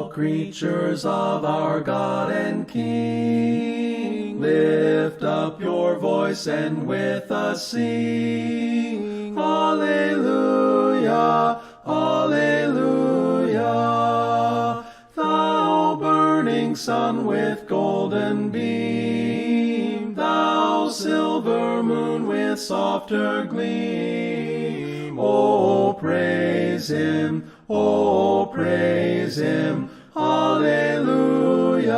all creatures of our God and King, lift up your voice and with us sing. Alleluia, alleluia. Thou burning sun with golden beam, thou silver moon with softer gleam. Oh, praise him, oh, praise him. Alleluia,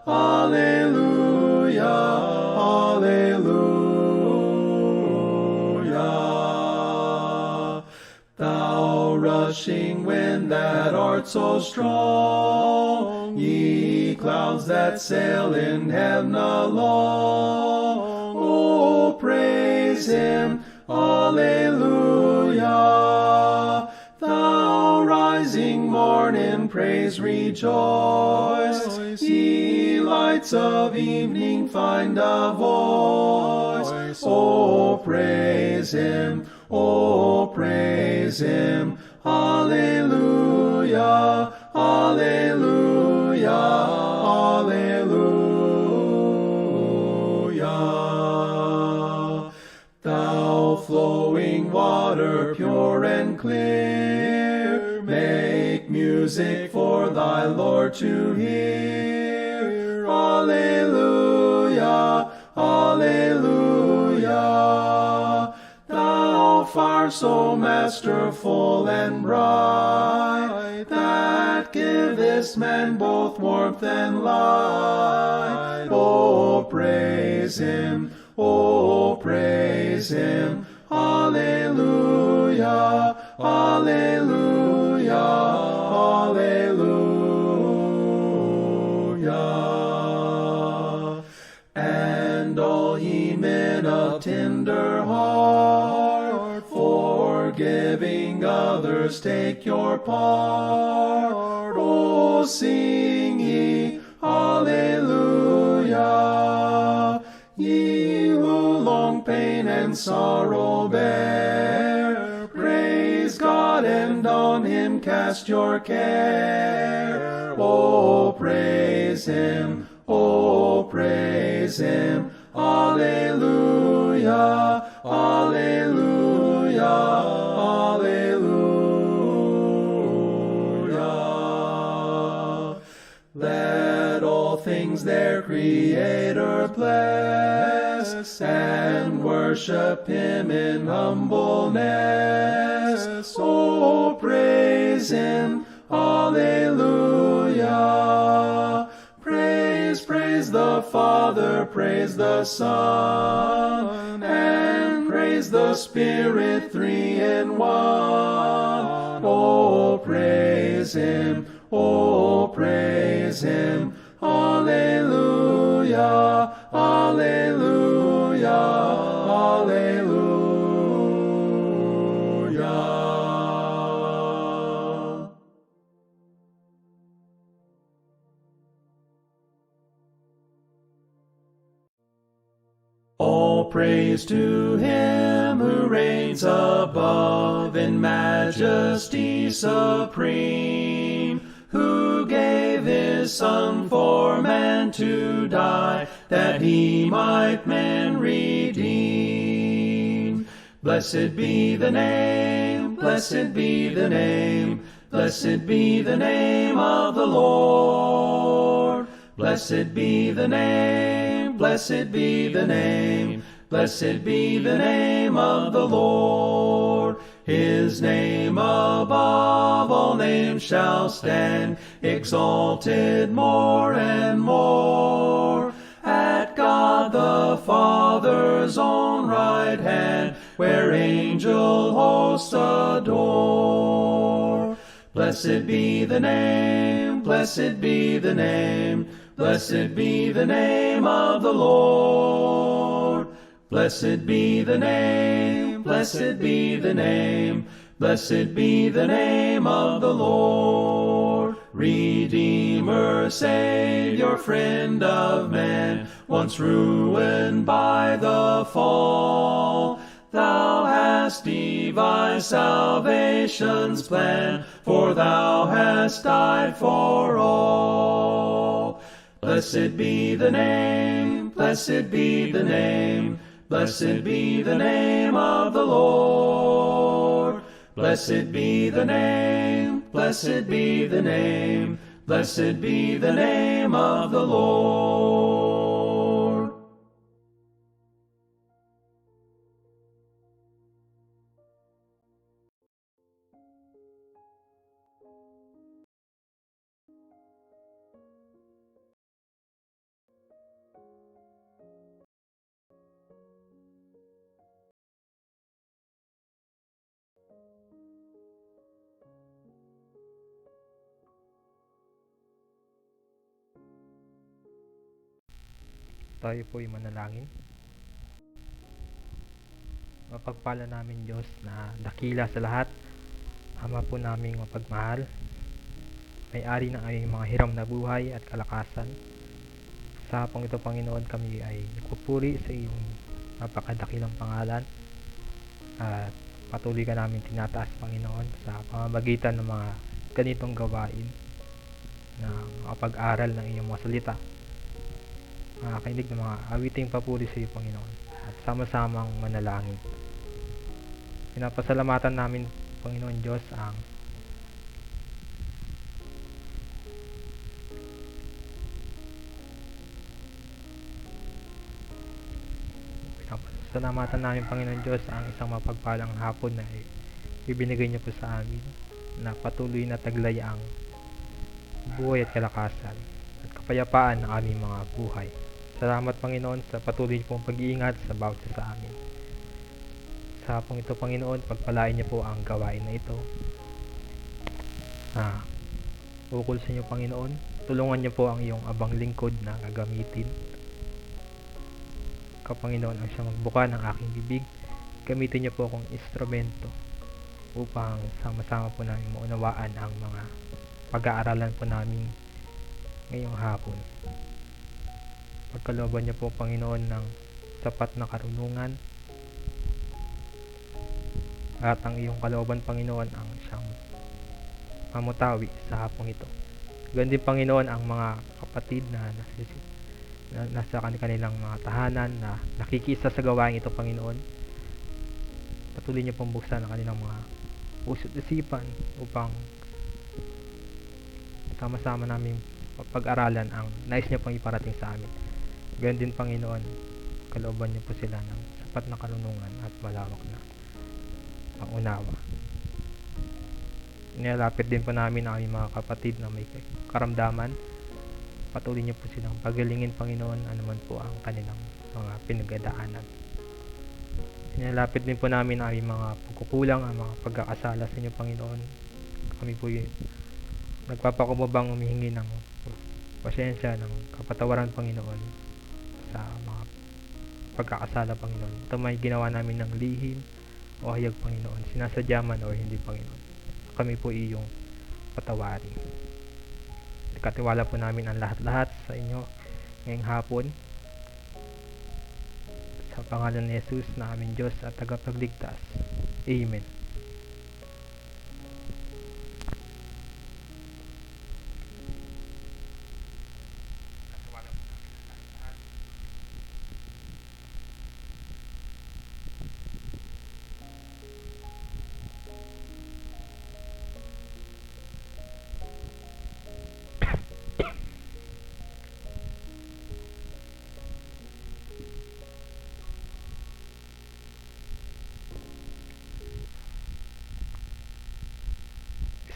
alleluia, alleluia. Thou rushing wind that art so strong, ye clouds that sail in heaven along. Oh, praise him, alleluia. Thou rising morn in praise rejoice, ye lights of evening find a voice. Oh, praise him, oh, praise him. Alleluia, alleluia, alleluia. Thou flowing water pure and clear, make music for thy Lord to hear. Alleluia, alleluia. Thou fire so masterful and bright, that givest man both warmth and light. Oh, praise him, oh, praise him. Alleluia, alleluia, alleluia. And all ye men of tender heart, forgiving others, take your part. Oh, sing ye, alleluia. Ye who long pain and sorrow bear, praise God and on him cast your care. Oh, praise him, oh, praise him. Alleluia, alleluia, alleluia. Let all things their Creator bless, and worship him in humbleness. Oh, praise him, alleluia. Praise, praise the Father, praise the Son, and praise the Spirit, three in one. Oh, praise him, oh, praise him. Alleluia, alleluia, alleluia. All praise to him who reigns above in majesty supreme, who gave his Son for man to die, that he might man redeem. Blessed be the name, blessed be the name, blessed be the name of the Lord. Blessed be the name, blessed be the name, blessed be the name of the Lord. His name above all names shall stand, exalted more and more. At God the Father's own right hand, where angel hosts adore. Blessed be the name, blessed be the name, blessed be the name of the Lord. Blessed be the name, blessed be the name, blessed be the name of the Lord. Redeemer, Savior, friend of man, once ruined by the fall, Thou hast devised salvation's plan, for thou hast died for all. Blessed be the name, blessed be the name, blessed be the name of the Lord. Blessed be the name, blessed be the name, blessed be the name of the Lord. Tayo po ay manalangin. Mapagpala namin Diyos na dakila sa lahat, Ama po naming mapagmahal, may-ari ng aming mga hiram na buhay at kalakasan. Sa hapong ito, Panginoon, kami ay nagpupuri sa iyong napakadakilang pangalan at patuloy ka namin tinataas, Panginoon, sa pamamagitan ng mga ganitong gawain na makapag-aral ng iyong mga salita, makakainig ng mga awiting papuri sa iyo, Panginoon, at sama-samang manalangin. Pinapasalamatan namin, Panginoon Diyos, ang Pinapasalamatan namin, Panginoon Diyos, ang isang mapagpalang hapon na ibinigay niyo po sa amin, na patuloy na taglay ang buhay at kalakasan at kapayapaan ng aming mga buhay. Salamat, Panginoon, sa patuloy pong pag-iingat sa bawat isa sa amin. Sa hapong ito, Panginoon, pagpalain niyo po ang gawain na ito. Ukol sa inyo, Panginoon, tulungan niyo po ang iyong abang lingkod na gagamitin. Panginoon, ang siyang magbuka ng aking bibig, gamitin niyo po akong instrumento upang sama-sama po namin maunawaan ang mga pag-aaralan po namin ngayong hapon. Pagkalooban niyo po, Panginoon, ng sapat na karunungan, at ang iyong kalooban, Panginoon, ang siyang mamutawi sa hapong ito. Ganun din, Panginoon, ang mga kapatid na nasa kanilang mga tahanan na nakikisa sa gawain ito, Panginoon. Patuloy niyo pong buksan ang kanilang mga puso't isipan upang sama-sama namin pag-aralan ang nais niyo pong iparating sa amin. Ganun din, Panginoon, kalooban niyo po sila ng sapat na karunungan at malawak na pangunawa. Nilalapit din po namin ang aming mga kapatid na may karamdaman. Patuloy niyo po silang pagalingin, Panginoon, anuman po ang kanilang mga pinagdaanan. Nilalapit din po namin ang aming mga pagkukulang, ang mga pagkakasala sa inyo, Panginoon. Kami po nagpapakumbabang humihingi ng pasensya, ng kapatawaran, Panginoon, sa mga pagkakasala, Panginoon. Ito may ginawa namin ng lihim o hayag, Panginoon, sinasadya man o hindi, Panginoon. Kami po iyong patawarin. Katiwala po namin ang lahat-lahat sa inyo ngayong hapon. Sa pangalan ni Jesus na aming Diyos at tagapagligtas. Amen.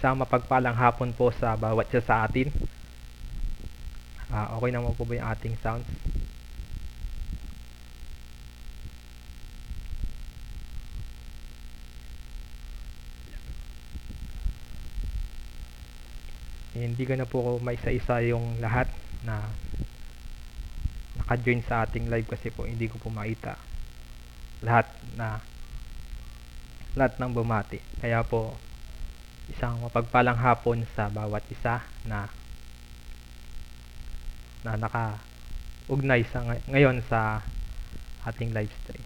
Isang mapagpalang hapon po sa bawat isa sa atin. Okay naman po ba yung ating sounds? Hindi ko na po maisa-isa yung lahat na naka-join sa ating live kasi po hindi ko po makita lahat ng bumati. Kaya po, isang mapagpalang hapon sa bawat isa na naka-ugnay sa ngayon sa ating live stream.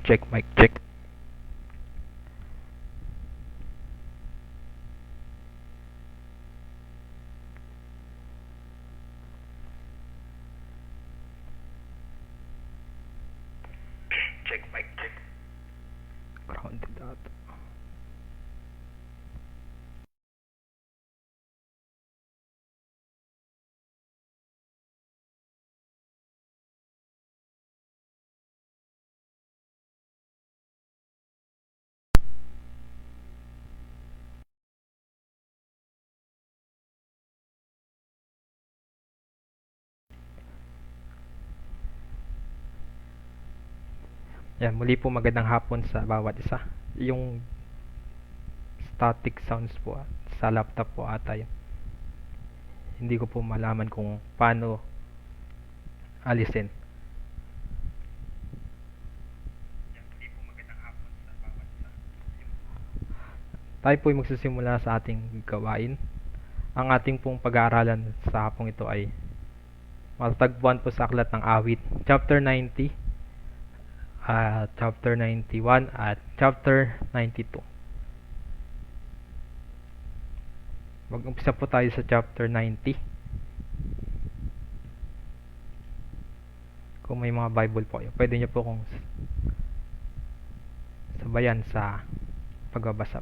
Check, mic check. Check, mic check. Grounded ata. Yan, muli po magandang hapon sa bawat isa. Yung static sounds po sa laptop po ata yun. Hindi ko po malaman kung paano alisin. Tayo po ay magsisimula sa ating gawain. Ang ating pong pag-aaralan sa hapong ito ay matatagpuan po sa Aklat ng Awit, chapter 90, chapter 91, at chapter 92. Mag-umpisa po tayo sa chapter 90. Kung may mga Bible po kayo, pwede nyo po kung sabayan sa pagbabasa.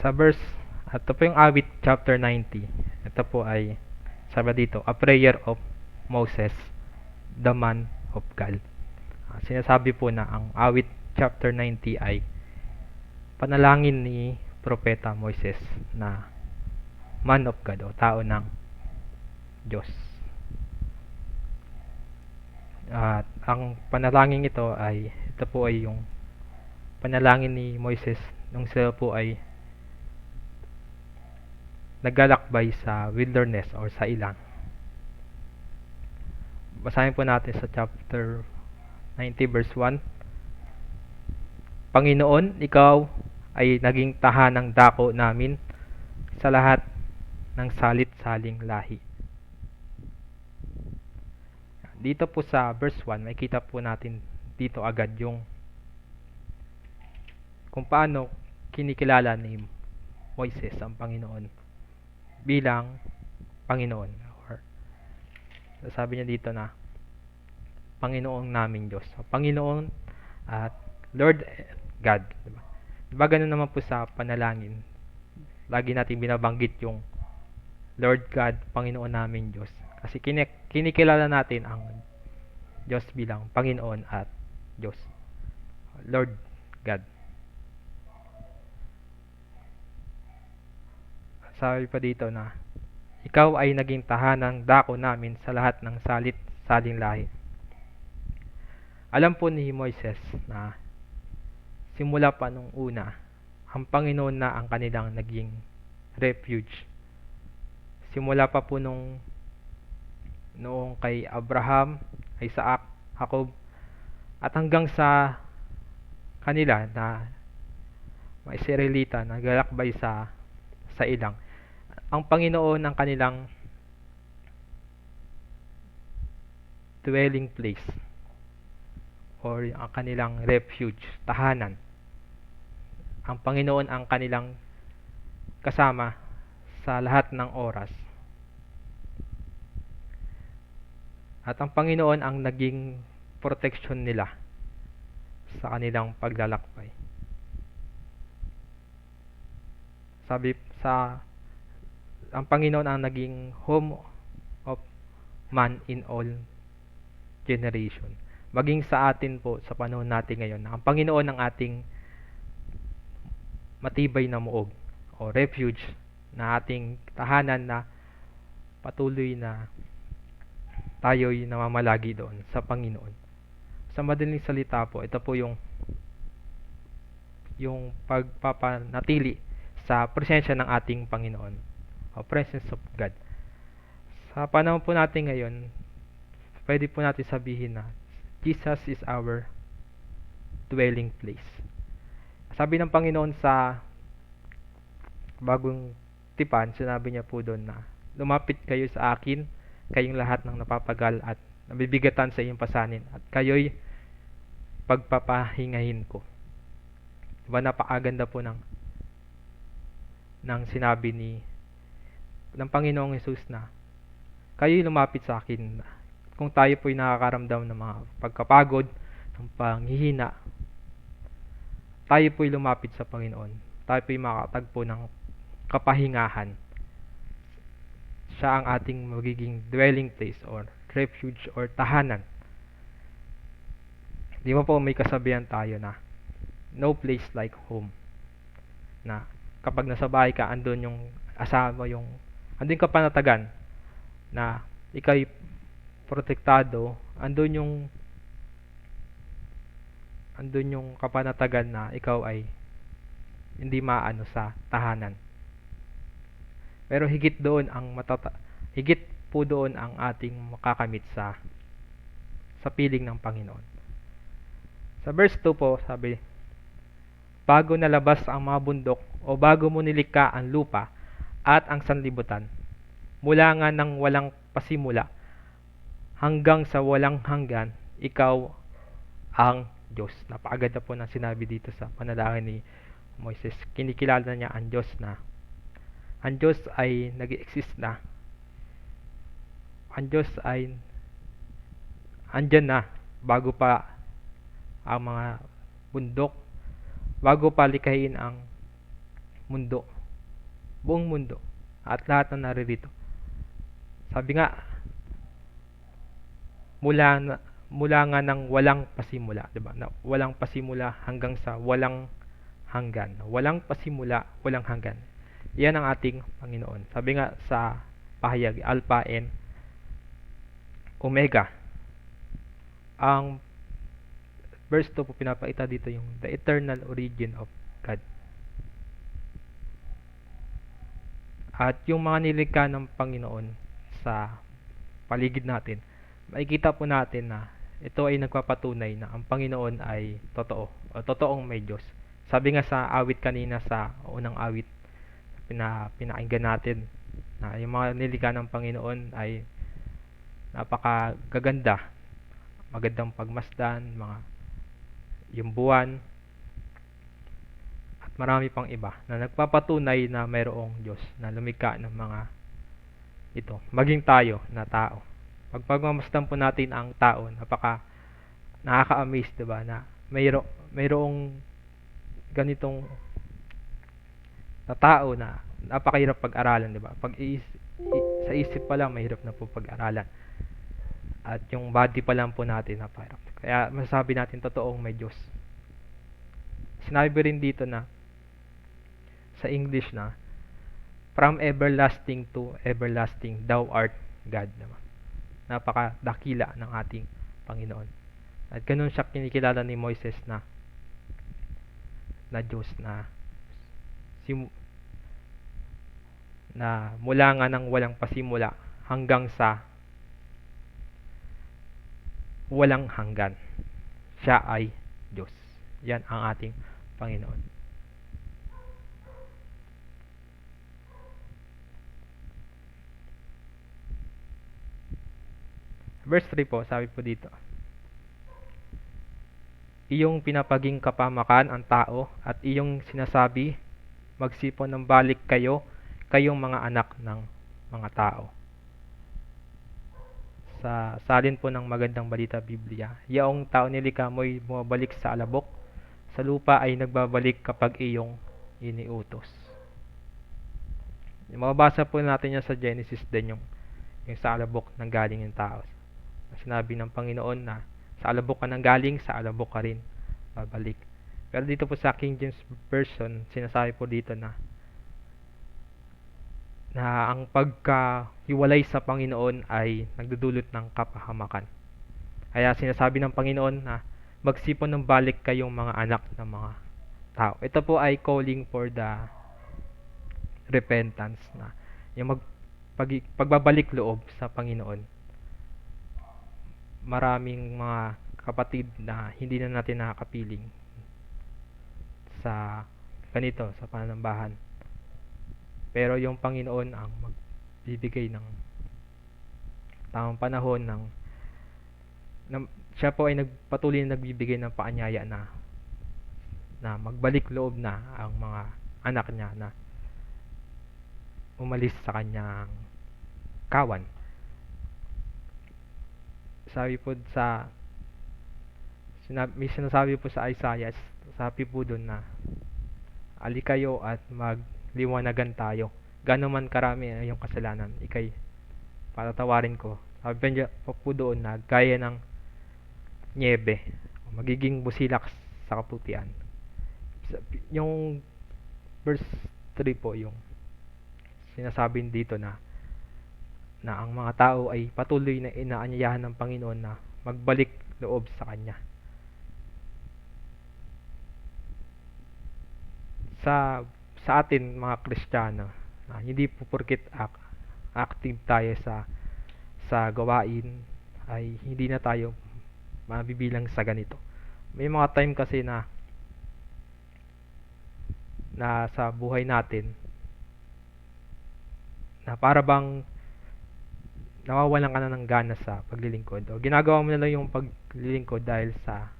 Sa verse, ito po yung Awit chapter 90. Ito po ay, sabi dito, a prayer of Moses, the man of God. Sinasabi po na ang Awit chapter 90 ay panalangin ni Propeta Moises na man of God o tao ng Diyos. At ang panalangin ito po ay yung panalangin ni Moises nung sila po ay naglalakbay sa wilderness or sa ilang. Basahin po natin sa chapter 90 verse 1. Panginoon, ikaw ay naging tahanang dako namin sa lahat ng salit-saling lahi. Dito po sa verse 1, makikita po natin dito agad yung kung paano kinikilala ni Moises ang Panginoon bilang Panginoon. Or sabi niya dito na Panginoong naming Diyos. So, Panginoon at Lord God. Diba ganun naman po sa panalangin? Lagi natin binabanggit yung Lord God, Panginoon naming Diyos. Kasi kinikilala natin ang Diyos bilang Panginoon at Diyos. Lord God. Sabi pa dito na ikaw ay naging tahanang dako namin sa lahat ng salit-saling lahi. Alam po ni Moises na simula pa nung una, ang Panginoon na ang kanilang naging refuge. Simula pa po noong kay Abraham, Isaac, Jacob, at hanggang sa kanila na mga Israelita na galakbay sa ilang. Ang Panginoon ang kanilang dwelling place or ang kanilang refuge, tahanan. Ang Panginoon ang kanilang kasama sa lahat ng oras. At ang Panginoon ang naging protection nila sa kanilang paglalakbay. Ang Panginoon ang naging home of man in all generation. Maging sa atin po, sa panahon natin ngayon, ang Panginoon ang ating matibay na muog o refuge na ating tahanan na patuloy na tayo'y namamalagi doon sa Panginoon. Sa madaling salita po, ito po yung pagpapanatili sa presensya ng ating Panginoon o presence of God. Sa panahon po natin ngayon, pwede po natin sabihin na Jesus is our dwelling place. Sabi ng Panginoon sa bagong tipan, sinabi niya po doon na lumapit kayo sa akin, kayong lahat ng napapagal at nabibigatan sa iyong pasanin, at kayo'y pagpapahingahin ko. Diba, napakaganda po ng sinabi ng Panginoong Hesus na kayo'y lumapit sa akin. Kung tayo po'y nakakaramdam ng mga pagkapagod, ng panghihina, tayo po'y lumapit sa Panginoon. Tayo po'y makatagpo ng kapahingahan. Siya ang ating magiging dwelling place or refuge or tahanan. Di ba po may kasabihan tayo na no place like home. Na kapag nasa bahay ka, andun yung asama, andun ka panatagan na ikaw'y protektado, andun yung kapanatagan na ikaw ay hindi maano sa tahanan. Pero higit po doon ang ating makakamit sa piling ng Panginoon. Sa verse 2 po, sabi, bago nalabas ang mga bundok o bago mo nilikha ang lupa at ang sanlibutan, mula nga ng walang pasimula hanggang sa walang hanggan, ikaw ang Diyos. Napakaganda po ng sinabi dito sa panalangin ni Moises. Kinikilala niya ang Diyos na ang Diyos ay nag-exist na. Ang Diyos ay andyan na bago pa ang mga bundok, bago pa likhain ang mundo, buong mundo, at lahat na naririto. Sabi nga, mula nga ng walang pasimula, diba? Na walang pasimula hanggang sa walang hanggan. Walang pasimula, walang hanggan. Yan ang ating Panginoon. Sabi nga sa pahayag, Alpha and Omega. Ang verse 2 po pinapakita dito yung the eternal origin of God. At yung mga nilikha ng Panginoon sa paligid natin, makikita po natin na ito ay nagpapatunay na ang Panginoon ay totoo o totoong may Diyos. Sabi nga sa awit kanina, sa unang awit pinakinggan natin, na yung mga nilikha ng Panginoon ay napakagaganda, magandang pagmasdan, yung buwan, at marami pang iba na nagpapatunay na mayroong Diyos na lumikha ng mga ito, maging tayo na tao. Pagmamasdan po natin ang tao, nakaka-amaze, diba, na mayroong ganitong na tao na napakahirap pag-aralan, diba? Sa isip pa lang mahirap na po pag-aralan. At yung body pa lang po natin napakahirap. Kaya masasabi natin totoong may Diyos. Sinabi rin dito na sa English na from everlasting to everlasting thou art God, diba? Napakadakila ng ating Panginoon. At ganun siya kinikilala ni Moises na Diyos na mula nga ng walang pasimula hanggang sa walang hanggan. Siya ay Diyos. Yan ang ating Panginoon. Verse 3 po, sabi po dito, iyong pinapaging kapamakan ang tao at iyong sinasabi, magsipon ng balik kayong mga anak ng mga tao. Sa salin po ng magandang balita Biblia, yaong tao nilikha mo'y bumabalik sa alabok, sa lupa ay nagbabalik kapag iyong iniutos. Mababasa po natin yan sa Genesis din, yung sa alabok nang galing yung tao. Sinabi ng Panginoon na sa alabok ka nang galing, sa alabok ka rin babalik. Pero dito po sa King James Version, sinasabi po dito na ang pagkahiwalay sa Panginoon ay nagdudulot ng kapahamakan. Kaya sinasabi ng Panginoon na magsipon ng balik kayong mga anak ng mga tao. Ito po ay calling for the repentance, na yung pagbabalik loob sa Panginoon. maraming mga kapatid na hindi na natin nakakapiling sa ganito, sa panambahan. Pero yung Panginoon ang magbibigay ng tamang panahon siya po ay patuloy na nagbibigay ng paanyaya na magbalik loob na ang mga anak niya na umalis sa kanyang kawan. Sabi po may sinasabi po sa Isaiah, sabi po doon na alikayo at magliwanagan tayo. Gaano man karami ang iyong kasalanan, ikay patatawarin ko. Sabi niya po doon na gaya ng nyebe, magiging busilak sa kaputian. Yung verse 3 po yung sinasabi dito na ang mga tao ay patuloy na inaanyayahan ng Panginoon na magbalik loob sa Kanya. Sa atin mga Kristiyano, hindi po porket active tayo sa gawain ay hindi na tayo mabibilang sa ganito. May mga time kasi na sa buhay natin na para bang nawawalan ka na ng gana sa paglilingkod o ginagawa mo na lang yung paglilingkod dahil sa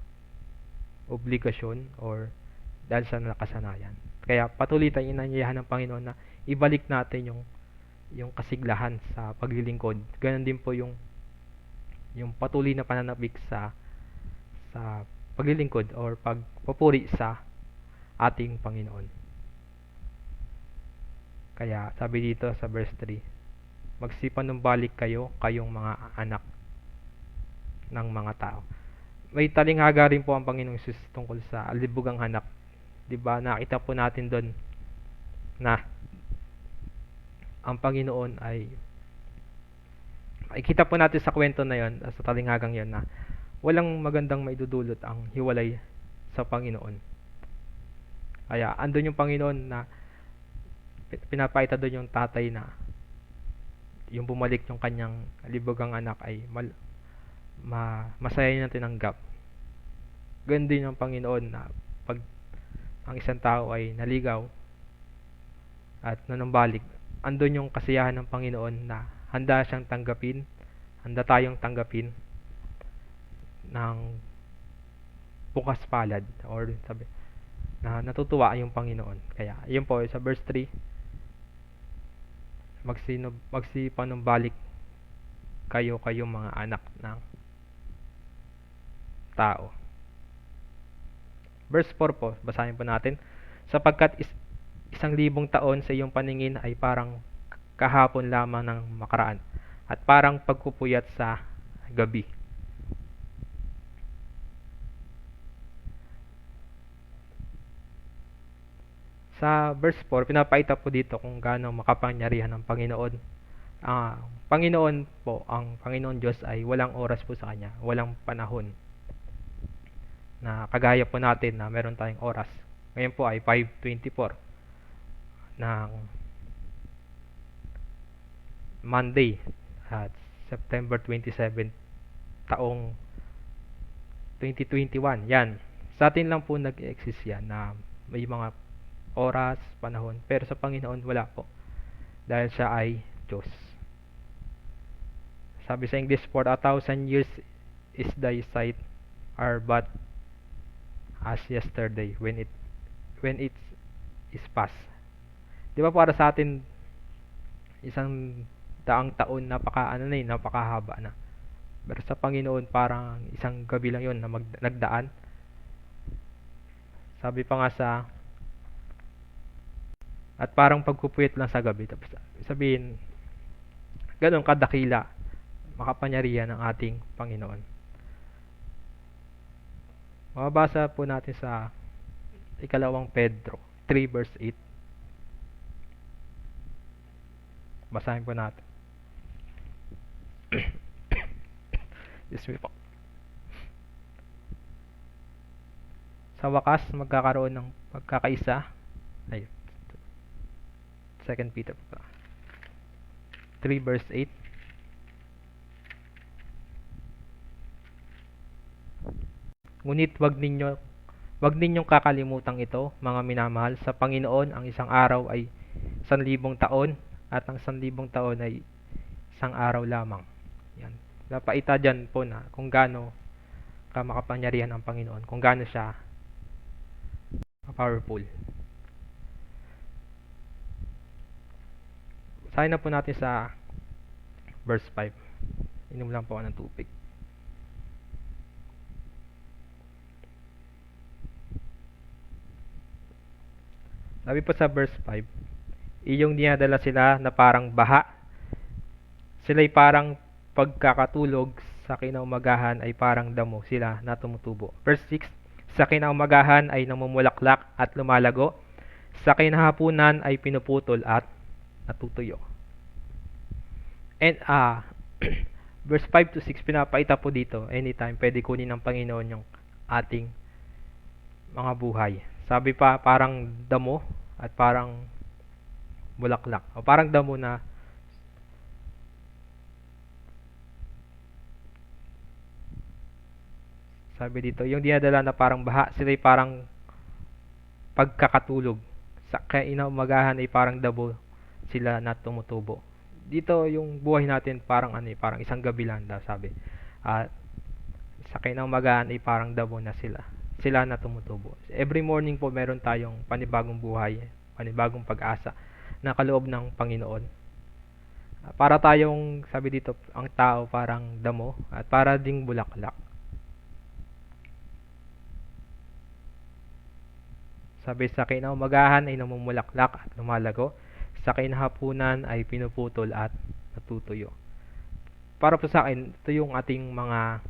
obligasyon or dahil sa nakasanayan. Kaya patuloy tayong inanyayahan ng Panginoon na ibalik natin yung kasiglahan sa paglilingkod. Ganon din po yung patuloy na pananabik sa paglilingkod or pagpupuri sa ating Panginoon. Kaya sabi dito sa verse 3, magsipanumbalik kayong mga anak ng mga tao. May talinghaga rin po ang Panginoong Jesus tungkol sa alibugang anak. 'Di ba? Nakita po natin doon na ang Panginoon ay makikita po natin sa kwento na 'yon, sa talinghagang 'yon na walang magandang maidudulot ang hiwalay sa Panginoon. Kaya andun yung Panginoon na pinapakita doon yung tatay na yung bumalik yung kanyang libugang anak ay masaya niya tinanggap. Ganun din yung Panginoon na pag ang isang tao ay naligaw at nanumbalik, andun yung kasiyahan ng Panginoon na handa siyang tanggapin, handa tayong tanggapin ng bukas palad or sabi na natutuwa yung Panginoon. Kaya yun po sa verse 3, magsipanumbalik kayo mga anak ng tao. Verse 4 po, basahin po natin. Sapagkat 1,000 taon sa iyong paningin ay parang kahapon lamang ng makaraan at parang pagpupuyat sa gabi. Sa verse 4, pinapakita po dito kung gaano makapangyarihan ng Panginoon. Panginoon po, ang Panginoon Diyos ay walang oras po sa Kanya, walang panahon. Na kagaya po natin na meron tayong oras. Ngayon po ay 5:24 ng Monday at September 27 taong 2021. Yan. Sa atin lang po nag-exist yan na may mga oras, panahon. Pero sa Panginoon, wala po. Dahil siya ay Diyos. Sabi sa English, for 1,000 years is thy sight are but as yesterday when it is past. Di ba para sa atin, 100 taon, napakahaba na. Pero sa Panginoon, parang isang gabi lang yun na nagdaan. Sabi pa nga at parang pagpupuyat lang sa gabi. Tapos sabihin, ganun kadakila, makapangyarihan ng ating Panginoon. Mababasa po natin sa 2 Pedro 3 verse 8. Basahin po natin. Excuse me po. Sa wakas, magkakaroon ng pagkakaisa. Ayun. 2 Peter 3 verse 8. Ngunit wag ninyong kakalimutang ito, mga minamahal, sa Panginoon ang isang araw ay 1,000 taon at ang 1,000 taon ay isang araw lamang. Yan. Napaita dyan po na kung gaano makapangyarihan ang Panginoon, kung gaano siya powerful. Basahin na po natin sa verse 5. Inom lang po ako ng tubig. Sabi po sa verse 5, iyong dinadala sila na parang baha. Sila'y parang pagkakatulog, sa kinaumagahan ay parang damo sila na tumutubo. Verse 6, sa kinaumagahan ay namumulaklak at lumalago. Sa kinahapunan ay pinuputol at natutuyo. And verse 5 to 6, pinapaita po dito, anytime pwede kunin ng Panginoon yung ating mga buhay. Sabi pa, parang damo at parang bulaklak. O parang damo na sabi dito, yung dinadala na parang baha, sila'y parang pagkakatulog. Sa kinaumagahan ay parang damo sila na tumutubo. Dito yung buhay natin parang parang isang gabi lang daw sabi. At sa kinaumagahan ay parang damo na sila na tumutubo. Every morning po meron tayong panibagong buhay, panibagong pag-asa na kaloob ng Panginoon. Para tayong, sabi dito, ang tao parang damo at para ding bulaklak. Sabi, sa kinaumagahan ay namumulaklak at lumalago. Sa kinahapunan ay pinuputol at natutuyo. Para po sa akin, ito yung ating mga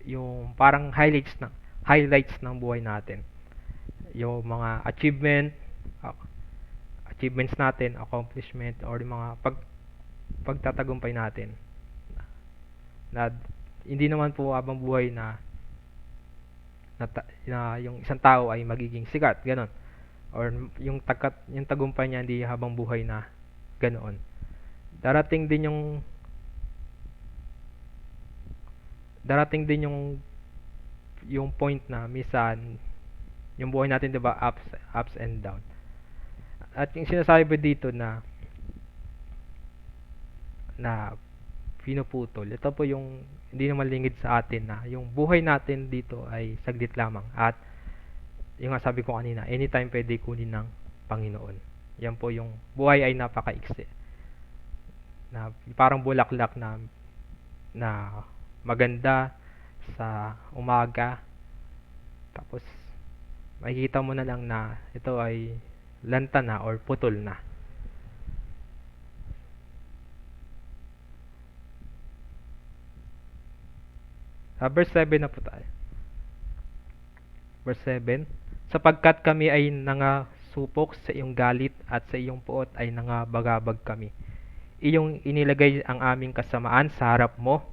yung parang highlights ng buhay natin. Yung mga achievements natin, accomplishment, or yung mga pagtatagumpay natin. Na hindi naman po habang buhay na yung isang tao ay magiging sikat, ganon. Or yung tagumpay niya hindi habang buhay na ganoon. Darating din yung point na minsan yung buhay natin, 'di ba, ups and down. At yung sinasabi dito na pinuputol, ito po yung hindi naman lingid sa atin na yung buhay natin dito ay saglit lamang. At yung nga sabi ko kanina, anytime pwede kunin ng Panginoon. Yan po yung buhay ay napakaiksi. Na parang bulaklak na maganda sa umaga. Tapos makikita mo na lang na ito ay lanta na or putol na. Verse 7 na po tayo. Verse 7, sapagkat kami ay nangasupok sa iyong galit at sa iyong puot ay nangabagabag kami. Iyong inilagay ang aming kasamaan sa harap mo,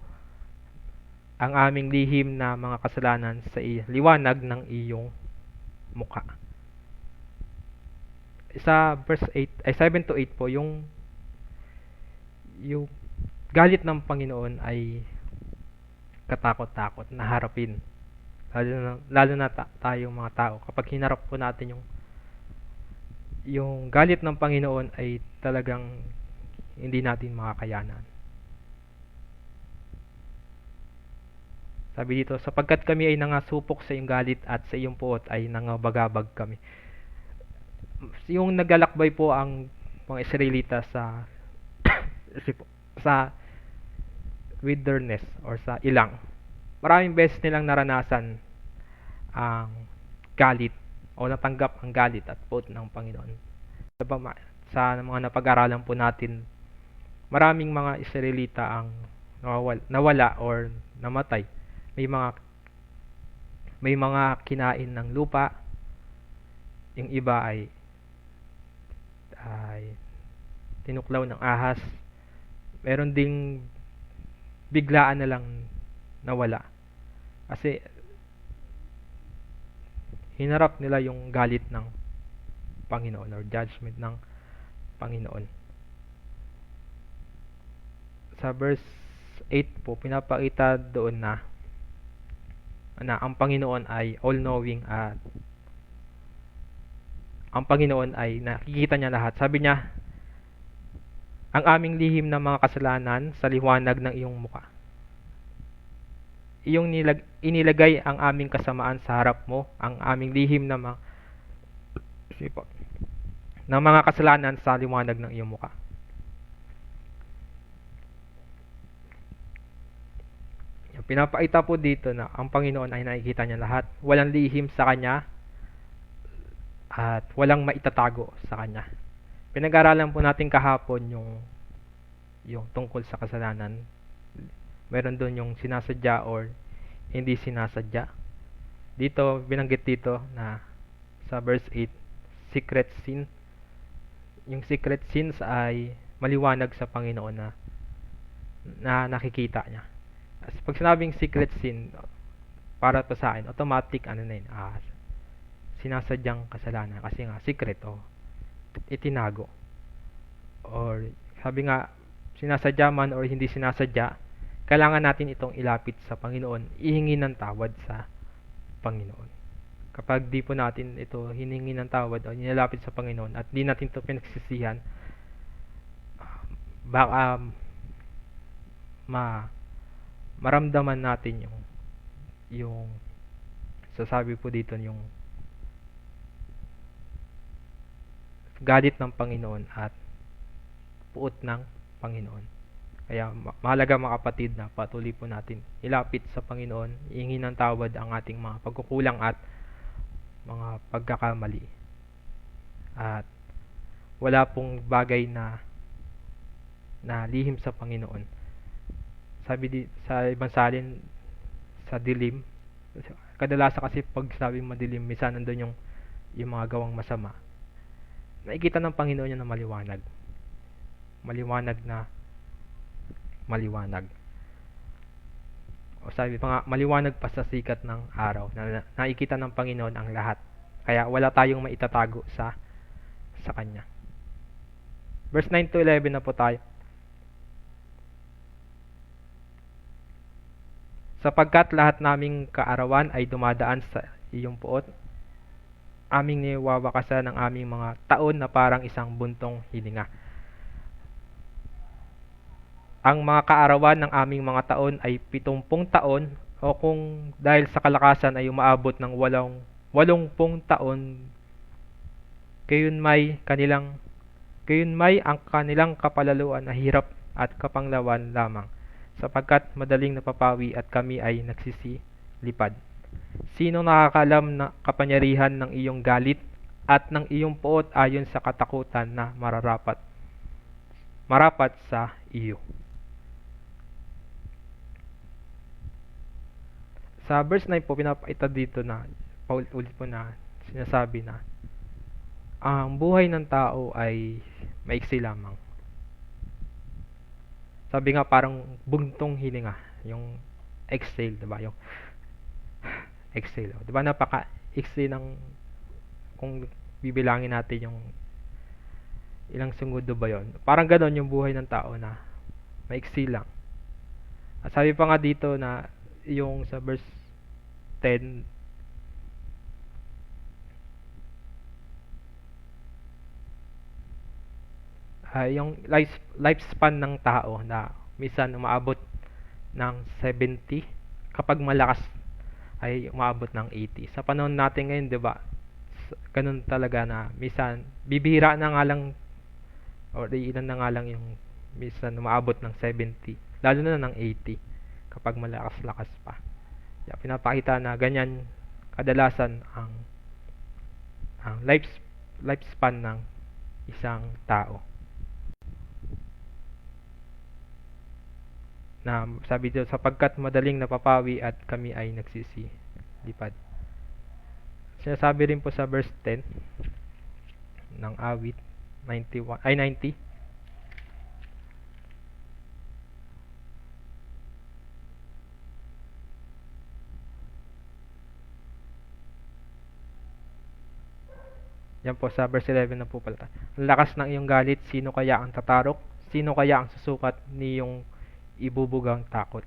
ang aming lihim na mga kasalanan sa liwanag ng iyong mukha. Sa verse 8, ay 7 to 8 po, yung galit ng Panginoon ay katakot-takot na harapin. Lalo na tayong mga tao, kapag hinarap po natin yung galit ng Panginoon ay talagang hindi natin makakayanan. Sabi dito, sapagkat kami ay nangasupok sa iyong galit at sa iyong puot ay nangabagabag kami. Yung naglalakbay po ang mga Israelita sa wilderness or sa ilang. Maraming beses nilang naranasan ang galit o natanggap ang galit at puot ng Panginoon. Sa mga napag-aralan po natin, maraming mga Israelita ang nawala or namatay. May mga kinain ng lupa. Yung iba ay tinuklaw ng ahas. Meron ding biglaan na lang nawala. Kasi hinarap nila yung galit ng Panginoon or judgment ng Panginoon. Sa verse 8 po, pinapakita doon na na ang Panginoon ay all-knowing at ang Panginoon ay nakikita niya lahat. Sabi niya, ang aming lihim na mga kasalanan sa liwanag ng iyong muka. Inilagay ang aming kasamaan sa harap mo, ang aming lihim na mga kasalanan sa liwanag ng iyong muka. Pinapakita po dito na ang Panginoon ay nakikita niya lahat. Walang lihim sa Kanya at walang maitatago sa Kanya. Pinag-aralan po natin kahapon yung tungkol sa kasalanan. Meron doon yung sinasadya or hindi sinasadya. Dito, binanggit dito na sa verse 8, secret sin. Yung secret sins ay maliwanag sa Panginoon na nakikita niya. Pag sinabing secret sin, para to sa akin, automatic sinasadyang kasalanan kasi nga secret itinago. Or sabi nga, sinasadya man or hindi sinasadya, kailangan natin itong ilapit sa Panginoon, ihingi ng tawad sa Panginoon. Kapag di po natin ito hiningi ng tawad o nilalapit sa Panginoon at di natin ito pinagsisihan, baka maramdaman natin yung sasabi po dito yung galit ng Panginoon at puot ng Panginoon. Kaya mahalaga mga kapatid na patuloy po natin ilapit sa Panginoon, ihingi ng tawad ang ating mga pagkukulang at mga pagkakamali. At wala pong bagay na lihim sa Panginoon. Sabi sa ibang salin, sa dilim, kadalasan kasi pag sabi madilim, minsan nandun yung mga gawang masama. Nakikita ng Panginoon niya na maliwanag. Maliwanag na maliwanag. O sabi pa nga, maliwanag pa sa sikat ng araw. Nakikita ng Panginoon ang lahat. Kaya wala tayong maitatago sa Kanya. Verse 9 to 11 na po tayo. Sapagkat lahat naming kaarawan ay dumadaan sa iyong puot, aming niwawakasan ng aming mga taon na parang isang buntong hininga. Ang mga kaarawan ng aming mga taon ay 70 taon, o kung dahil sa kalakasan ay umaabot ng 80 taon, gayon may ang kanilang kapalaluan na hirap at kapanglawan lamang, sapagkat madaling napapawi at kami ay nagsisilipad. Sino nakakalam na kapangyarihan ng iyong galit at ng iyong puot ayon sa katakutan na marapat sa iyo? Sa verse 9 po, pinapakita dito na paulit-ulit po na sinasabi na ang buhay ng tao ay maiksi lamang. Sabi nga parang buntong hininga, yung exhale, diba? Yung exhale, diba? Napaka-iksi ng, kung bibilangin natin yung ilang segundo ba yon. Parang ganon yung buhay ng tao na maiksi lang. At sabi pa nga dito na yung sa verse 10, yung lifespan ng tao na minsan umaabot ng 70, kapag malakas ay umaabot ng 80. Sa panahon natin ngayon, 'di ba? Ganun talaga na minsan bibihira na nga lang or ilan na nga lang yung minsan umaabot ng 70, lalo na ng 80 kapag malakas-lakas pa. Kaya pinapakita na ganyan kadalasan ang lifespan ng isang tao. Na sabi dito, sapagkat madaling napapawi at kami ay nagsisilipad. Sinasabi rin po sa verse 10 ng awit 90. Yan po sa verse 11 na po pala. Ang lakas ng iyong galit, sino kaya ang tatarok? Sino kaya ang susukat niyong ibubugang takot?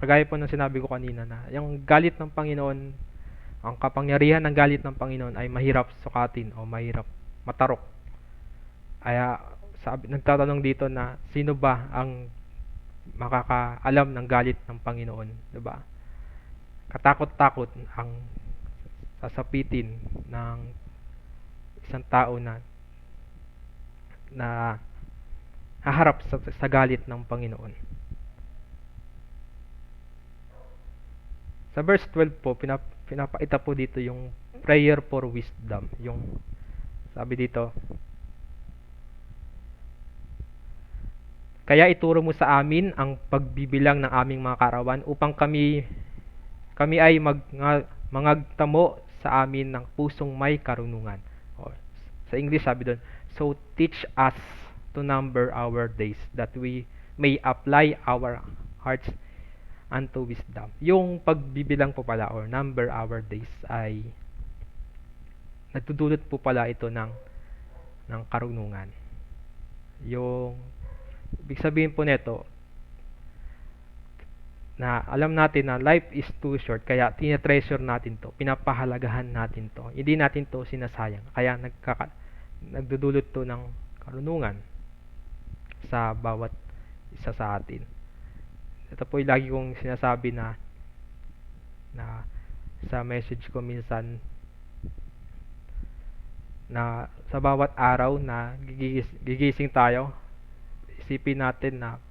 kagaya po ng sinabi ko kanina na yung galit ng Panginoon, ang kapangyarihan ng galit ng Panginoon ay mahirap sukatin o mahirap matarok. Kaya nagtatanong dito na sino ba ang makakaalam ng galit ng Panginoon, 'di ba? Katakot-takot ang sasapitin ng isang tao na haharap sa galit ng Panginoon. Sa verse 12 po, pinapaita po dito yung prayer for wisdom. Yung sabi dito, kaya ituro mo sa amin ang pagbibilang ng aming mga kaarawan upang kami ay mangagtamo sa amin ng pusong may karunungan. O, sa English sabi doon, so teach us to number our days that we may apply our hearts unto wisdom. Yung pagbibilang po pala or number our days ay nagdudulot po pala ito ng karunungan. Yung ibig sabihin po nito na alam natin na life is too short, kaya tinetreasure natin to, pinapahalagahan natin to, hindi natin to sinasayang, kaya nagdudulot to ng karunungan sa bawat isa sa atin. Ito po yung lagi kong sinasabi na sa message ko minsan, na sa bawat araw na gigising tayo, isipin natin na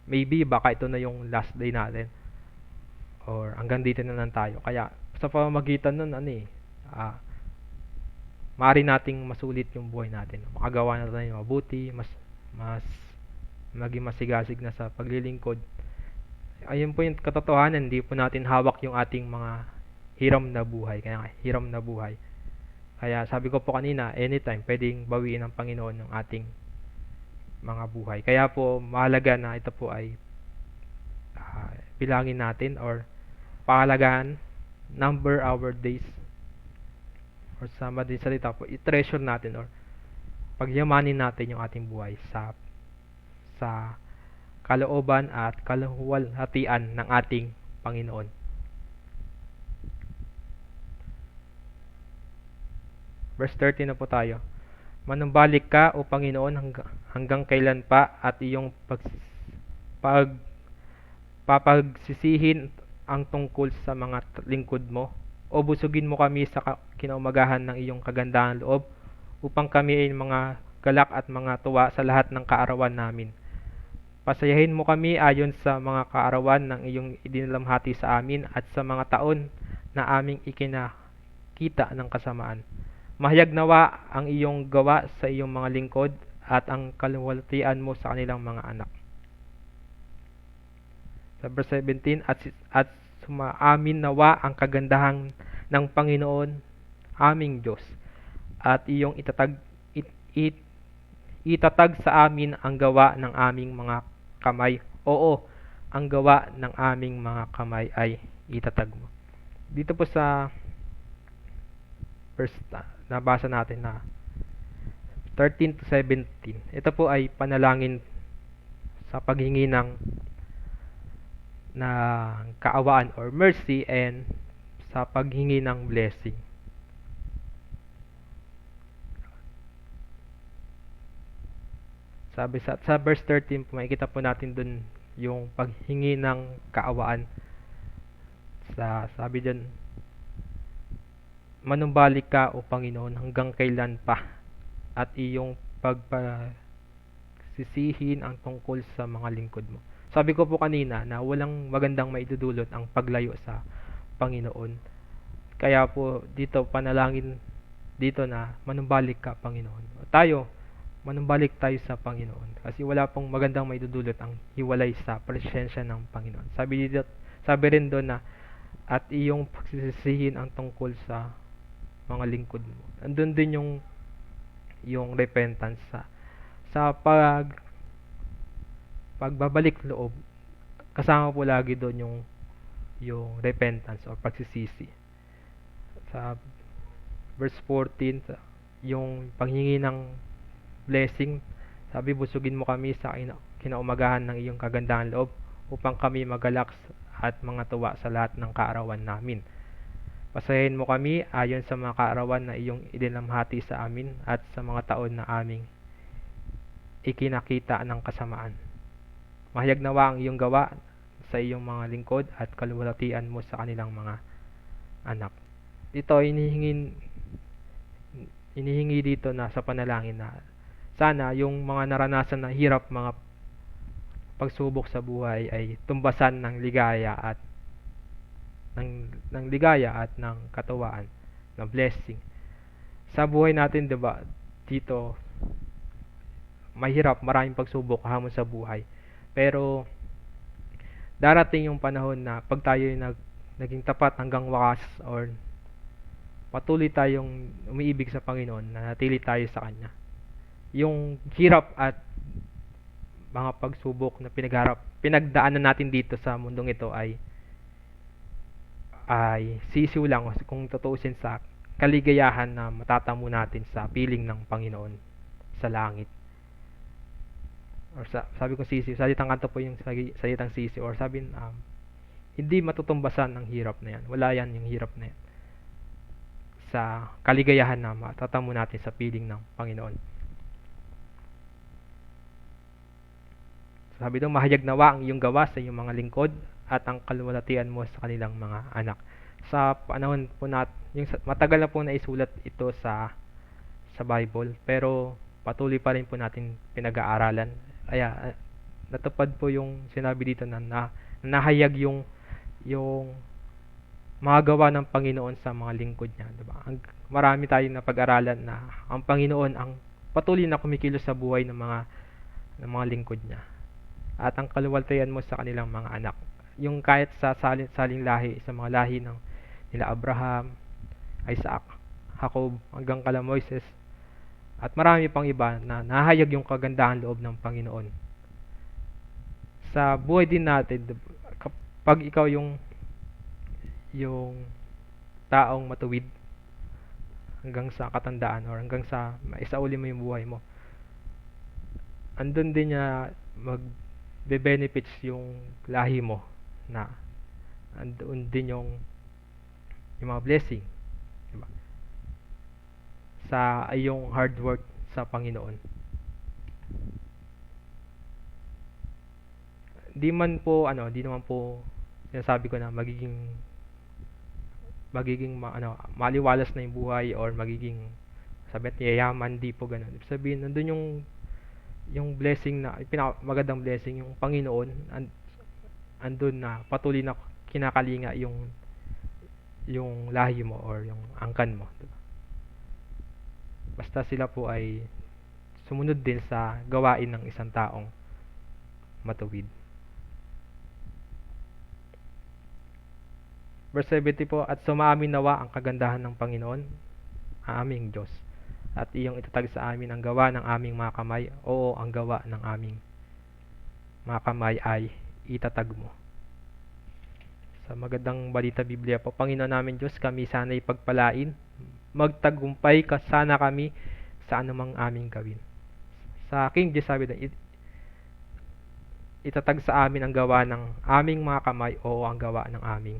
maybe baka ito na yung last day natin or hanggang dito na lang tayo. Kaya sa pamamagitan nun maaari nating masulit yung buhay natin, makagawa na tayo mabuti, mas maging masigasig na sa paglilingkod. Ayun po yung katotohanan, hindi po natin hawak yung ating mga hiram na buhay. Kaya sabi ko po kanina, anytime pwedeng bawiin ng Panginoon yung ating mga buhay. Kaya po mahalaga na ito po ay bilangin natin or pahalagaan, number our days, or sa madaling salita po, i-treasure natin or pagyamanin natin yung ating buhay sa kalooban at kaluwalhatian ng ating Panginoon. Verse 13 na po tayo. Manumbalik ka, O Panginoon, hanggang kailan pa, at iyong papagsisihin ang tungkol sa mga lingkod mo? O busugin mo kami sa kinaumagahan ng iyong kagandahan loob, upang kami ay mga galak at mga tuwa sa lahat ng kaarawan namin. Pasayahin mo kami ayon sa mga kaarawan ng iyong idinilamhati sa amin at sa mga taon na aming ikinakita ng kasamaan. Mahayag nawa ang iyong gawa sa iyong mga lingkod at ang kaluwalhatian mo sa kanilang mga anak. Sa verse 17, at sumaamin nawa ang kagandahan ng Panginoon aming Diyos at iyong itatag sa amin ang gawa ng aming mga kamay. Oo, ang gawa ng aming mga kamay ay itatag mo. Dito po sa verse nabasa natin na 13 to 17. Ito po ay panalangin sa paghingi ng kaawaan or mercy and sa paghingi ng blessing. Sabi sa verse 13 po, makikita po natin dun yung paghingi ng kaawaan. Sabi dyan, manumbalik ka, O Panginoon, hanggang kailan pa, at iyong pagpasisihin ang tungkol sa mga lingkod mo. Sabi ko po kanina na walang magandang maidudulot ang paglayo sa Panginoon. Kaya po dito panalangin dito na manumbalik ka, Panginoon. Tayo, manumbalik tayo sa Panginoon. Kasi wala pong magandang maidudulot ang hiwalay sa presensya ng Panginoon. Sabi rin doon na at iyong pagsisisihin ang tungkol sa mga lingkod mo. Andun din yung repentance sa pagbabalik loob. Kasama po lagi doon yung repentance o pagsisisi. Sa verse 14, yung paghingi ng blessing, sabi busugin mo kami sa kinaumagahan ng iyong kagandahan loob upang kami magalak at mga tuwa sa lahat ng kaarawan namin. Pasayahin mo kami ayon sa mga kaarawan na iyong idinamhati sa amin at sa mga taon na aming ikinakita ng kasamaan. Mahayag nawa ang iyong gawa sa iyong mga lingkod at kaluwalhatian mo sa kanilang mga anak. Ito inihingi dito na sa panalangin na sana yung mga naranasan na hirap, mga pagsubok sa buhay ay tumbasan ng ligaya at ng ligaya at ng katuwaan, ng blessing. Sa buhay natin, 'di ba? Dito mahirap, maraming pagsubok hamon sa buhay. Pero darating yung panahon na pag tayo naging tapat hanggang wakas, or patuloy tayong umiibig sa Panginoon, nanatili tayo sa Kanya. Yung hirap at mga pagsubok na pinagdaanan natin dito sa mundong ito ay sisiw lang kung tutuusin sa kaligayahan na matatamo natin sa piling ng Panginoon sa langit. Or sabi ko sisiw, salitang kanto po yung salitang sisiw, or sabi hindi matutumbasan ang hirap na yan. Wala yan yung hirap na yan sa kaligayahan na matatamo natin sa piling ng Panginoon. Sabi doon, mahayag nawa ang iyong gawa sa iyong mga lingkod at ang kaluwalhatian mo sa kanilang mga anak. Sa panahon po natin, matagal na po naisulat ito sa Bible, pero patuloy pa rin po natin pinag-aaralan. Kaya natupad po yung sinabi dito na nahayag yung mga gawa ng Panginoon sa mga lingkod niya, diba? Marami tayong napag-aralan na ang Panginoon ang patuloy na kumikilos sa buhay ng mga lingkod niya. At ang kaluwalhatian mo sa kanilang mga anak. Yung kahit sa saling lahi, sa mga lahi ng nila Abraham, Isaac, Jacob, hanggang kala Moises, at marami pang iba na nahayag yung kagandahan loob ng Panginoon. Sa buhay din natin, kapag ikaw yung taong matuwid hanggang sa katandaan, or hanggang sa maisauli mo yung buhay mo, andun din niya magbe-benefits yung lahi mo, na andun din yung mga blessing, diba? Sa iyong hard work sa Panginoon. Di naman po sinasabi ko na magiging maliwalas na yung buhay, or magiging yayaman, di po ganun. Ibig sabihin, nandun yung blessing, na magandang blessing, yung Panginoon andun na patuloy na kinakalinga yung lahi mo, or yung angkan mo, diba? Basta sila po ay sumunod din sa gawain ng isang taong matuwid. Verse 70 po, at sumaamin nawa ang kagandahan ng Panginoon, ang aming Diyos, at iyong itatag sa amin ang gawa ng aming mga kamay. Oo, ang gawa ng aming mga kamay ay itatag mo. Sa magandang balita Biblia po, Panginoon namin Diyos, kami sana'y pagpalain, magtagumpay ka sana kami sa anumang aming gawin. Sa King James sabi na, itatag sa amin ang gawa ng aming mga kamay. Oo, ang gawa ng aming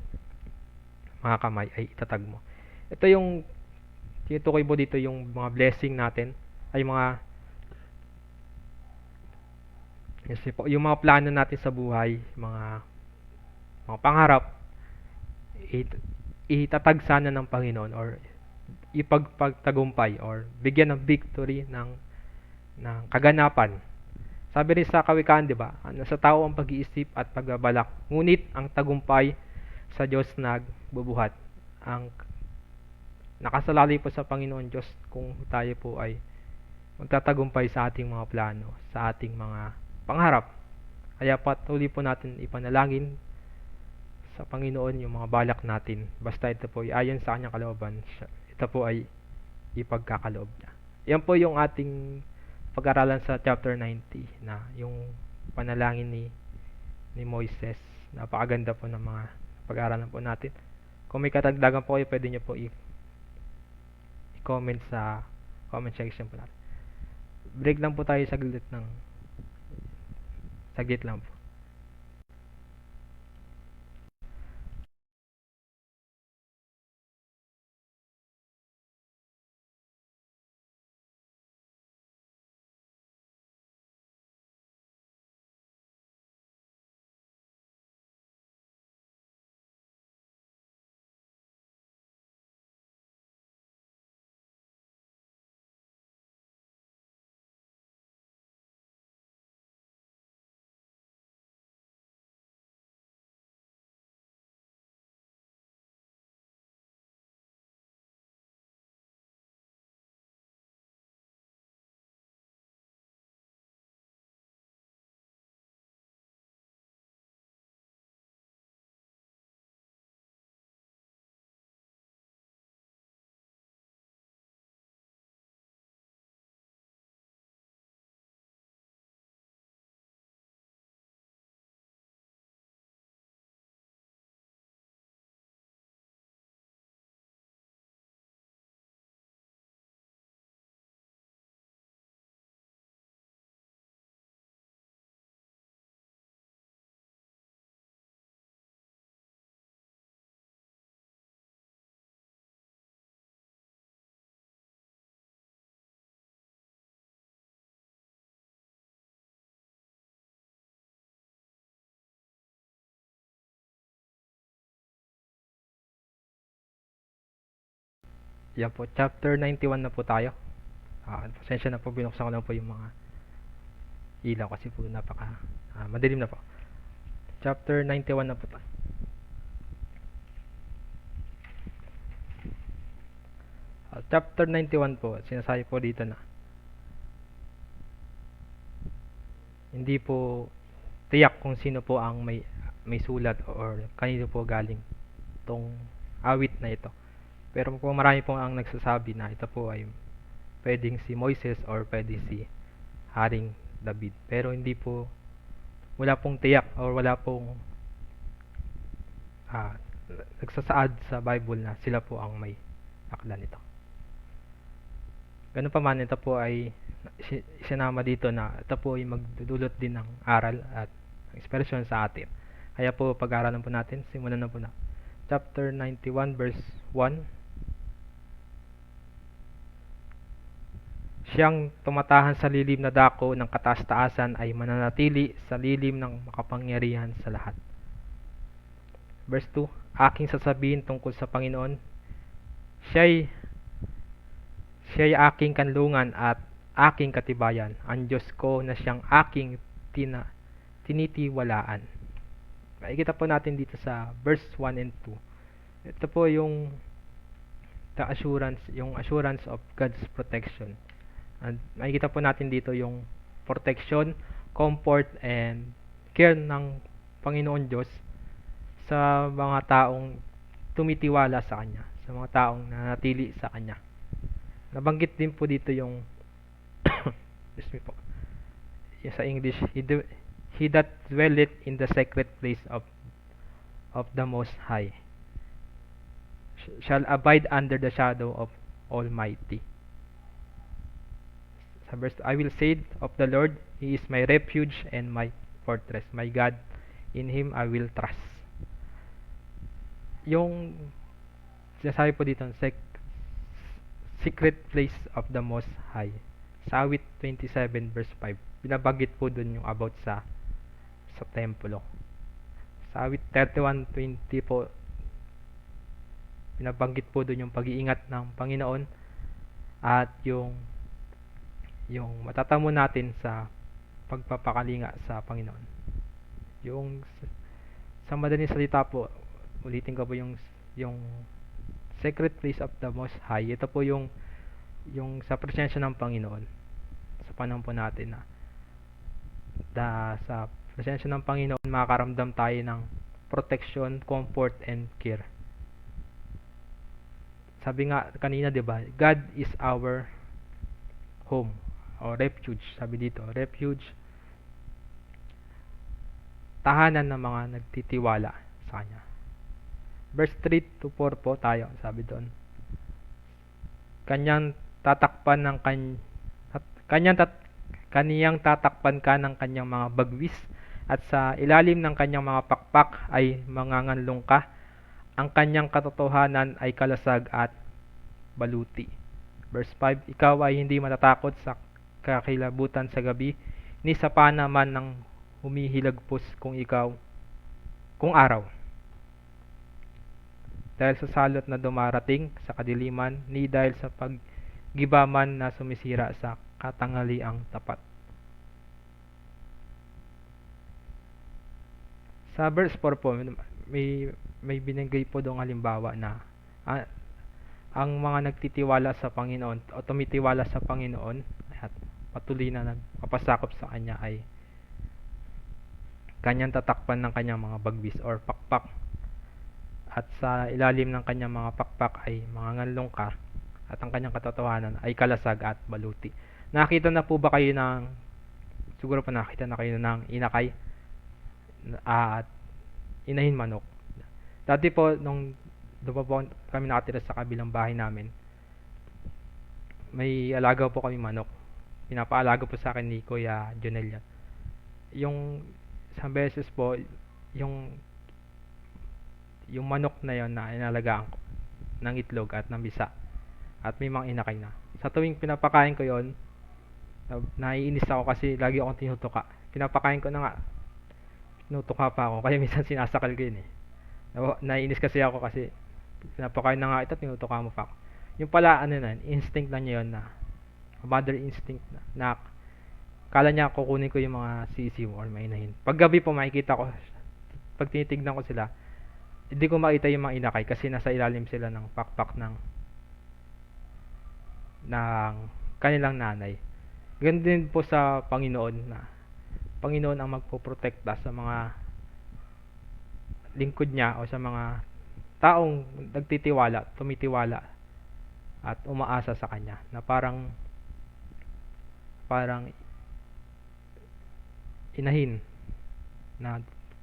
mga kamay ay itatag mo. Ito yung tinutukoy po dito, yung mga blessing natin, ay yung mga plano natin sa buhay, mga pangarap, itatag sana ng Panginoon, or ipagpagtagumpay, or bigyan ng victory, ng kaganapan. Sabi rin sa Kawikaan, di ba? Sa tao ang pag-iisip at pagbabalak, ngunit ang tagumpay sa Diyos nagbubuhat. Ang nakasalalay po sa Panginoon Diyos kung tayo po ay magtatagumpay sa ating mga plano, sa ating mga pangarap. Kaya patuloy po natin ipanalangin sa Panginoon yung mga balak natin. Basta ito po ay ayon sa kanyang kalooban, ito po ay ipagkakaloob niya. Yan po yung ating pag-aralan sa chapter 90, na yung panalangin ni Moises. Napakaganda po ng mga pag-aralan po natin. Kung may katagdagan po kayo, pwede nyo po i-comment sa comment section po natin. Break lang po tayo saglit lang po. Yan po, chapter 91 na po tayo. Pasensya na po, binuksan ko lang po yung mga ilaw kasi po madilim na po. Chapter 91 na po tayo. Chapter 91 po, sinasabi po dito na hindi po tiyak kung sino po ang may sulat or kanino po galing tong awit na ito. Pero po marami po ang nagsasabi na ito po ay pwedeng si Moises or pwede si Haring David. Pero hindi po, wala pong tiyak or wala pong nagsasaad sa Bible na sila po ang may akda nito. Ganun pa man, ito po ay sinama dito na ito po ay magdudulot din ng aral at inspirasyon sa atin. Kaya po pag-aaralan po natin, simulan na po na. Chapter 91 verse 1. Siyang tumatahan sa lilim na dako ng kataas-taasan ay mananatili sa lilim ng makapangyarihan sa lahat. Verse 2. Aking sasabihin tungkol sa Panginoon, Siya'y aking kanlungan at aking katibayan, ang Diyos ko na siyang aking tinitiwalaan. Makikita po natin dito sa verse 1 and 2. Ito po yung assurance of God's protection. And makikita po natin dito yung protection, comfort, and care ng Panginoon Diyos sa mga taong tumitiwala sa Kanya, sa mga taong nanatili sa Kanya. Nabanggit din po dito yung excuse me po. Sa English, he that dwelleth in the secret place of the Most High shall abide under the shadow of Almighty. Sa verse, I will say of the Lord, He is my refuge and my fortress, my God, in Him I will trust. Yung sinasabi po dito, secret place of the Most High. Sa awit 27 verse 5, binabanggit po dun yung about sa templo. Sa awit 31:20 po, binabanggit po dun yung pag-iingat ng Panginoon at yung matatamo natin sa pagpapakalinga sa Panginoon. Yung sa madaling salita po, ulitin ko po yung secret place of the Most High. Ito po yung sa presensya ng Panginoon. Sa panahon po natin na sa presensya ng Panginoon makakaramdam tayo ng protection, comfort, and care. Sabi nga kanina, 'di ba? God is our home or refuge. Sabi dito, refuge, tahanan ng mga nagtitiwala sa Kanya. Verse 3 to 4 po tayo, sabi doon. Kaniyang tatakpan ka ng kanyang mga bagwis at sa ilalim ng kanyang mga pakpak ay manganganlong ka. Ang kanyang katotohanan ay kalasag at baluti. Verse 5, ikaw ay hindi matatakot sa kakilabutan sa gabi, ni sa panaman ng humihilagpos kung araw. Dahil sa salot na dumarating sa kadiliman, ni dahil sa paggibaman na sumisira sa katanghaliang tapat. Sa verse 4 po, may binigay po doong halimbawa na ang mga nagtitiwala sa Panginoon o tumitiwala sa Panginoon at patuloy na nagpapasakop sa Kanya ay Kanyang tatakpan ng Kanyang mga bagwis or pakpak. At sa ilalim ng Kanyang mga pakpak ay manganganlong ka at ang Kanyang katotohanan ay kalasag at baluti. Nakita na po ba kayo siguro pa nakita na kayo ng inakay at inahin manok? Dati po, nung doon po kami nakatira sa kabilang bahay namin, may alaga po kami manok. Pinapaalaga po sa akin ni Kuya Jonel yan. Yung isang beses po, yung manok na yon na inalagaan ko ng itlog at ng bisa at may mga inakay na. Sa tuwing pinapakain ko yon, naiinis ako kasi lagi akong tinutuka. Pinapakain ko na nga, tinutuka pa ako, kaya minsan sinasakal ko yun eh. Naiinis kasi ako kasi pinapakain na nga ito, tinutuka mo pa ako. yung pala ano na, instinct lang niya yun na mother instinct na kala niya kukunin ko yung mga sisiw or mainahin. Pag gabi po makikita ko, pag tinitignan ko sila, hindi ko makita yung mga inakay kasi nasa ilalim sila ng pakpak ng kanilang nanay. Ganun din po sa Panginoon na Panginoon ang magpoprotekta sa mga lingkod niya o sa mga taong nagtitiwala, tumitiwala at umaasa sa kanya na parang inahin na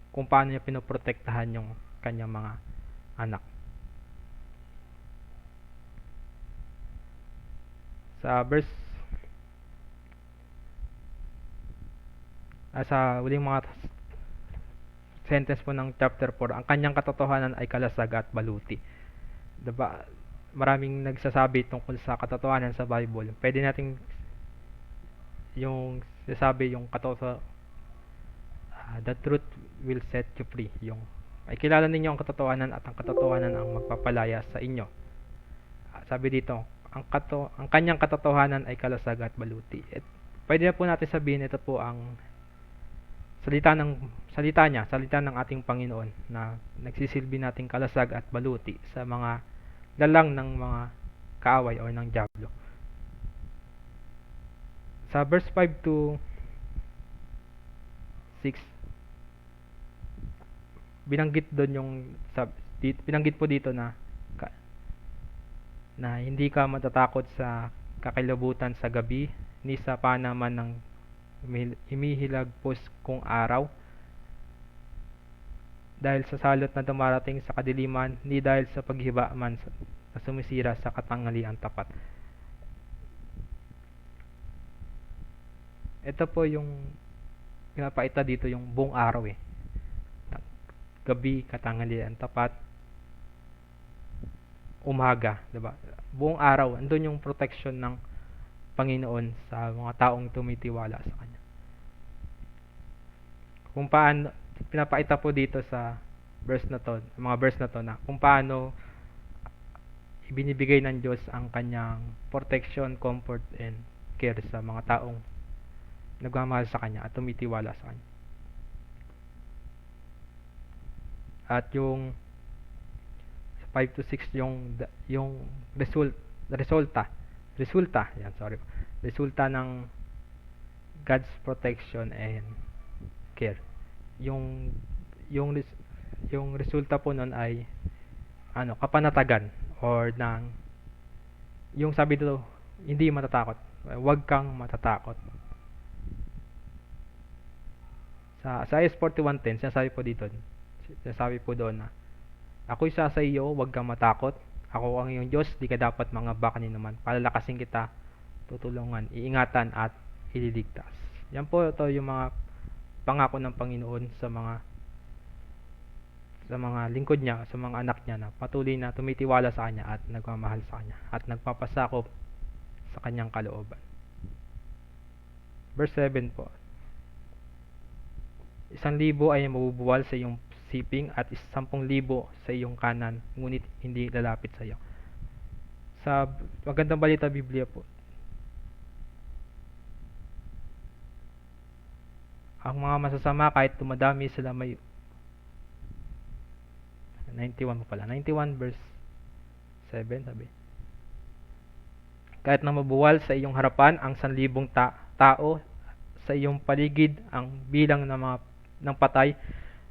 kung paano niya pinoprotektahan yung kanyang mga anak. Sa huling mga sentence po ng chapter 4, ang kanyang katotohanan ay kalasag at baluti. Diba? Maraming nagsasabi tungkol sa katotohanan sa Bible. Pwede nating yung sasabi yung the truth will set you free. Yung ay kilala ninyo ang katotohanan at ang katotohanan ang magpapalaya sa inyo. Sabi dito, ang kanyang katotohanan ay kalasag at baluti. Pwede na po natin sabihin ito po ang salita ng ating Panginoon na nagsisilbi nating kalasag at baluti sa mga lalang ng mga kaaway o ng dyablo. Sa verse 5 to 6, binanggit po dito na hindi ka matatakot sa kakilabutan sa gabi, ni sa panaman ng humihilagpos kung araw, dahil sa salot na dumarating sa kadiliman, ni dahil sa paghiba man na sumisira sa katanghalian tapat. Ito po yung pinapaita dito, yung buong araw gabi, katanghalian tapat, umaga, diba? Buong araw, andun yung protection ng Panginoon sa mga taong tumitiwala sa Kanya. Kung paano, pinapaita po dito sa mga verse na to na kung paano ibinibigay ng Diyos ang Kanyang protection, comfort, and care sa mga taong nagmamahal sa Kanya at tumitiwala sa Kanya. At yung 5 to 6 yung resulta ng God's protection and care. Yung resulta po nun ay kapanatagan or yung sabi dito, hindi matatakot. Huwag kang matatakot. Sa Isaiah 41:10, sinasabi po doon na ako'y sa iyo, huwag kang matakot. Ako ang iyong Diyos, di ka dapat mangamba kanino man. Palalakasin kita, tutulungan, iingatan at ililigtas. Yan po ito yung mga pangako ng Panginoon sa mga lingkod niya, sa mga anak niya na patuloy na tumitiwala sa Kanya at nagmamahal sa Kanya at nagpapasakop sa Kanyang kalooban. Verse 7 po. 1,000 ay mabubuwal sa iyong siping at 10,000 sa iyong kanan, ngunit hindi lalapit sa iyo. Sa Magandang Balita Biblia po, ang mga masasama kahit tumadami sila may 91 verse 7 sabi. Kahit na mabuwal sa iyong harapan ang 1,000 tao sa iyong paligid ang bilang ng patay,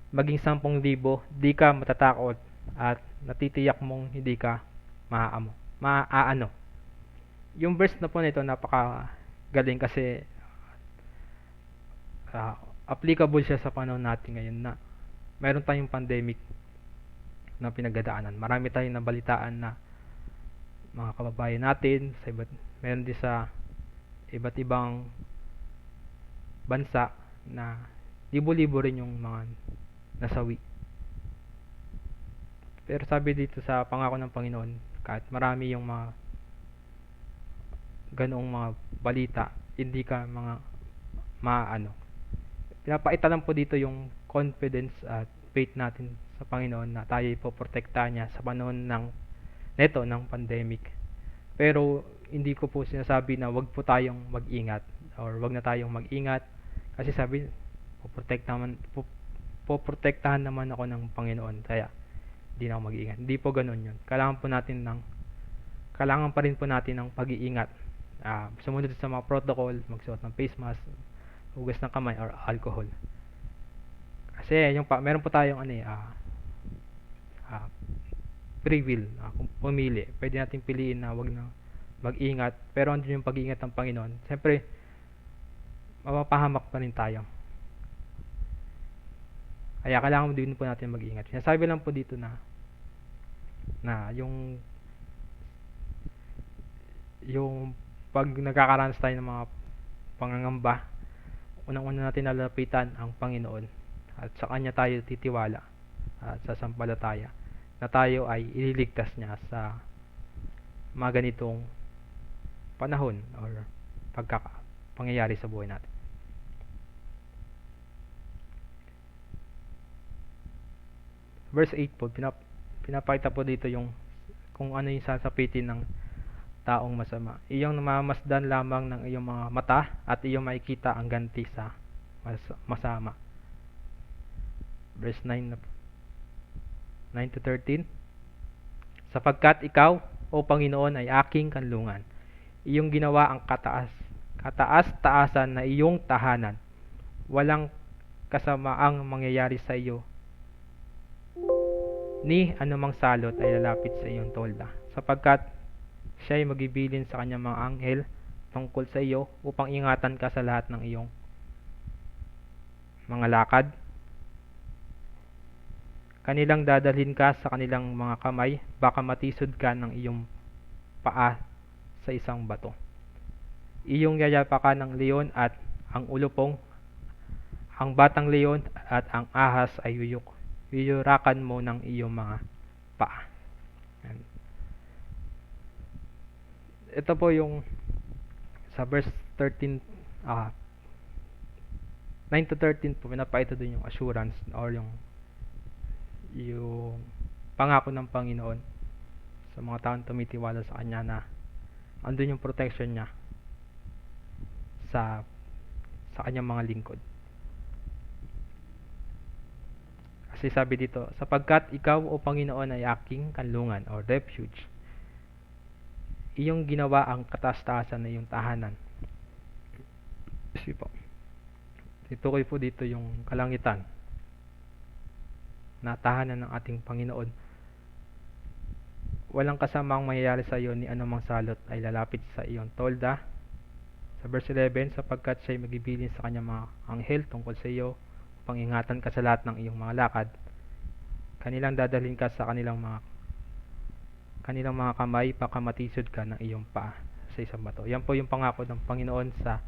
maging 10,000, di ka matatakot at natitiyak mong hindi ka maaano. Yung verse na po nito napakagaling kasi applicable siya sa panahon natin ngayon na mayroon tayong pandemic na pinagdadaanan. Marami tayong nabalitaan na mga kababayan natin meron din sa iba't ibang bansa na libo-libo rin yung mga nasawi. Pero sabi dito sa pangako ng Panginoon, kahit marami yung mga ganoong mga balita, hindi ka pinapaita lang po dito yung confidence at faith natin sa Panginoon na tayo ipoprotektahan niya sa panahon ng pandemic. Pero hindi ko po sinasabi na wag po tayong mag-ingat or wag na tayong mag-ingat kasi sabi poprotektahan naman ako ng Panginoon kaya hindi na ako mag-ingat. Hindi po ganoon 'yun. Kailangan pa rin po natin ng pag-iingat. Sumunod sa mga protocol, magsuot ng face mask, hugas ng kamay or alcohol. Kasi meron po tayong free will. Kung pumili, pwede natin piliin na wag na mag-ingat, pero andun yung pag-iingat ng Panginoon. Siyempre, mapapahamak pa rin tayo. Kaya kailangan din po natin mag-ingat. Sinasabi lang po dito na yung pag nagkakaranas tayo ng mga pangangamba, unang-una natin lalapitan ang Panginoon at sa Kanya tayo titiwala at sasampalataya na tayo ay ililigtas niya sa mga ganitong panahon or pangyayari sa buhay natin. Verse 8 po, pinapakita po dito yung kung ano yung sasapitin ng taong masama. Iyong namamasdan lamang ng iyong mga mata at iyong makikita ang ganti sa masama. Verse 9 to 13. Sapagkat ikaw, O Panginoon, ay aking kanlungan. Iyong ginawa ang kataas-taasan na iyong tahanan. Walang kasamaang mangyayari sa iyo, ni anumang salot ay lalapit sa iyong tolda. Sapagkat siya ay magibilin sa kanyang mga anghel tungkol sa iyo upang ingatan ka sa lahat ng iyong mga lakad. Kanilang dadalhin ka sa kanilang mga kamay, baka matisod ka ng iyong paa sa isang bato. Iyong yayapakan ng leon at ang ulupong, ang batang leon at ang ahas ay yuyurakan mo ng iyong mga paa. Ito po yung sa verse 13, 9 to 13 po, pinapakita dun yung assurance or yung pangako ng Panginoon sa mga taong tumitiwala sa Kanya na andun yung protection niya sa kanyang mga lingkod. Kasi sabi dito, sapagkat ikaw, O Panginoon, ay aking kanlungan or refuge. Iyong ginawa ang kataas-taasan na iyong tahanan. Sige po. Itukoy po dito yung kalangitan na tahanan ng ating Panginoon. Walang kasamang mangyayari sa iyo ni anumang salot ay lalapit sa iyong tolda. Sa verse 11, sapagkat siya'y magibilin sa kanyang mga anghel tungkol sa iyo upang ingatan ka sa lahat ng iyong mga lakad. Kanilang dadalhin ka sa kanilang mga kamay, baka matisod ka ng iyong paa sa isang bato. Yan po yung pangako ng Panginoon sa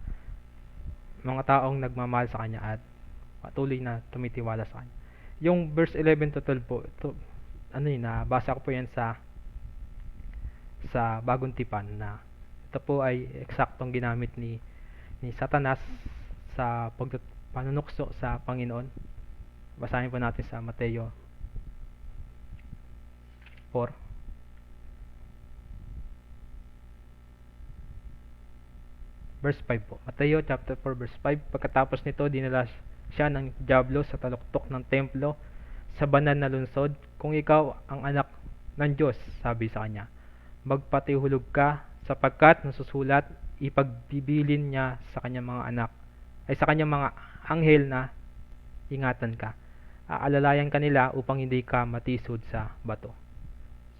mga taong nagmamahal sa Kanya at patuloy na tumitiwala sa Kanya. Yung verse 11 to 12 po, ito, nabasa ko po yan sa Bagong Tipan na ito po ay eksaktong ginamit ni Satanas sa panunukso sa Panginoon. Basahin po natin sa Mateo 4. Verse 5 po. Mateo chapter 4 verse 5. Pagkatapos nito, dinala siya ng dyablo sa taluktok ng templo sa banal na lungsod. Kung ikaw ang anak ng Diyos, sabi sa kanya, magpatihulog ka sapagkat nasusulat, ipagbibilin niya sa kanyang mga anak ay sa kanyang mga anghel na ingatan ka. Aalalayan kanila upang hindi ka matisod sa bato.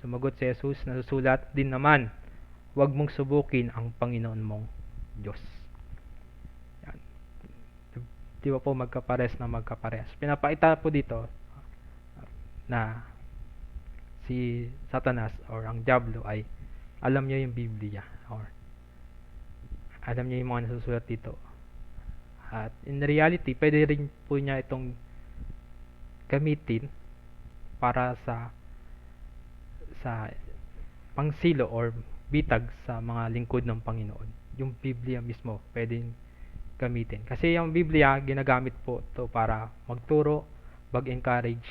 Sumagot si Jesus, nasusulat din naman, huwag mong subukin ang Panginoon mong Diyos. Yan. Di ba po magkapares? Pinapakita po dito na si Satanas or ang Diablo ay alam niya yung Biblia or alam niya yung mga nasusulat dito. At in reality, pwede rin po niya itong gamitin para sa pangsilo or bitag sa mga lingkod ng Panginoon. Yung Biblia mismo pwedeng gamitin. Kasi yung Biblia, ginagamit po to para magturo, mag-encourage,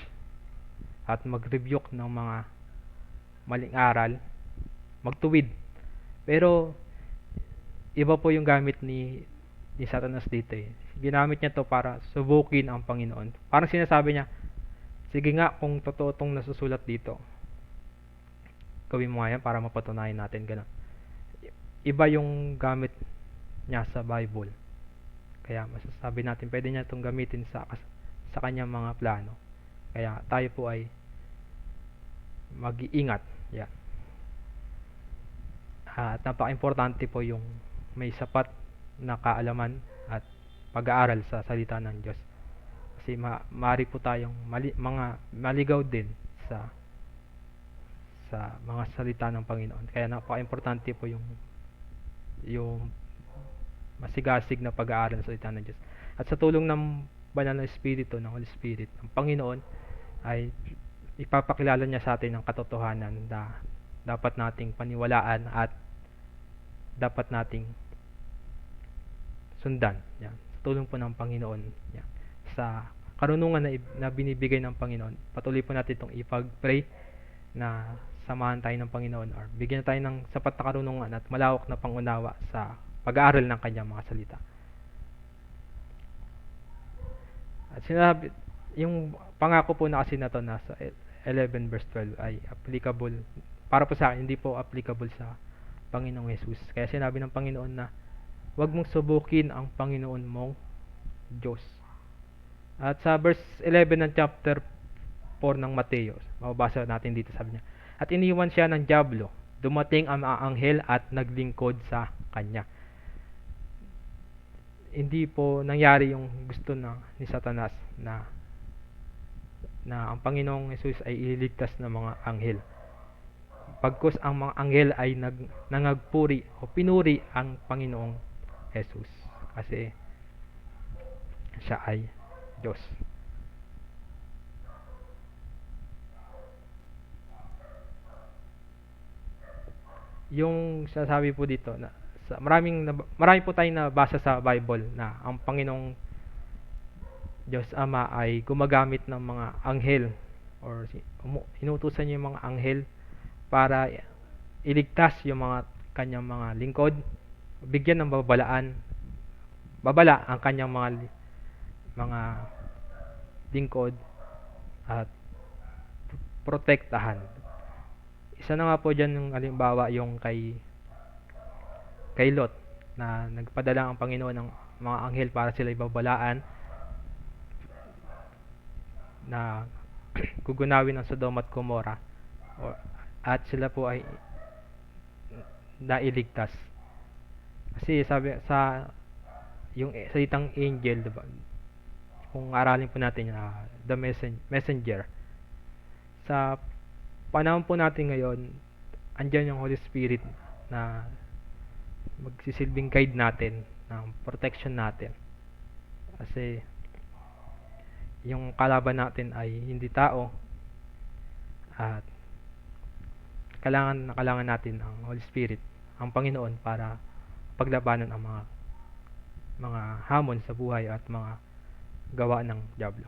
at mag-rebuke ng mga maling aral, magtuwid Pero iba po yung gamit ni Satanas dito eh. Ginamit niya to para subukin ang Panginoon. Parang sinasabi niya, sige nga kung totoo tong nasusulat dito, gawin mo nga yan para mapatunayan natin ganun. Iba yung gamit niya sa Bible. Kaya masasabi natin pwede niya itong gamitin sa kanyang mga plano. Kaya tayo po ay mag-iingat. Yan. At napaka-importante po yung may sapat na kaalaman at pag-aaral sa salita ng Diyos. Kasi maaari po tayong mga maligaw din sa mga salita ng Panginoon. Kaya napaka-importante po yung masigasig na pag-aaral sa salita ng Diyos. At sa tulong ng Banal na Espiritu, ng Holy Spirit, ang Panginoon ay ipapakilala niya sa atin ang katotohanan na dapat nating paniwalaan at dapat nating sundan. Yan. Sa tulong po ng Panginoon. Yan. Sa karunungan na binibigay ng Panginoon, patuloy po natin itong ipag-pray na samahan tayo ng Panginoon or bigyan tayo ng sapat na karunungan at malawak na pangunawa sa pag-aaral ng kanyang mga salita. At sinabi, yung pangako po na kasi na to nasa 11 verse 12 ay applicable para po sa akin, hindi po applicable sa Panginoong Jesus. Kaya sinabi ng Panginoon na huwag mong subukin ang Panginoon mong Diyos. At sa verse 11 ng chapter 4 ng Mateo, mababasa natin dito, sabi niya, at iniwan siya ng dyablo, dumating ang mga anghel at naglingkod sa kanya. Hindi po nangyari yung gusto ni Satanas na ang Panginoong Jesus ay ililigtas ng mga anghel. Pagkus ang mga anghel ay nangagpuri o pinuri ang Panginoong Jesus kasi siya ay Diyos. Yung sasabi po dito na marami po tayong nabasa sa Bible na ang Panginoong Diyos Ama ay gumagamit ng mga anghel or inutusan niya yung mga anghel para iligtas yung mga kanyang mga lingkod, bigyan ng babala ang kanyang mga lingkod at protektahan. Isa na nga po dyan yung halimbawa yung kay Lot na nagpadala ang Panginoon ng mga anghel para sila ibabalaan na gugunawin ang Sodom at Gomorrah at sila po ay nailigtas. Kasi sabi sa yung salitang angel, diba? Kung aralin po natin the messenger. Sa panahon po natin ngayon, andyan yung Holy Spirit na magsisilbing guide natin, ng protection natin. Kasi yung kalaban natin ay hindi tao at kailangan natin ang Holy Spirit, ang Panginoon para paglabanan ang mga hamon sa buhay at mga gawa ng dyablo.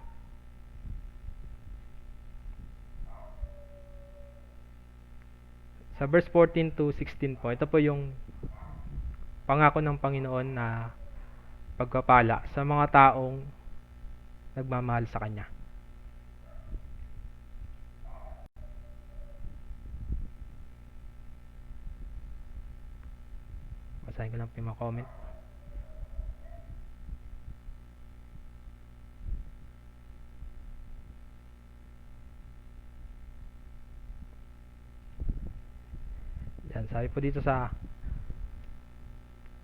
Sa verse 14 to 16 po, ito po yung pangako ng Panginoon na pagpapala sa mga taong nagmamahal sa Kanya. Basahin ko lang po yung mga comment. Yan, sabi po dito sa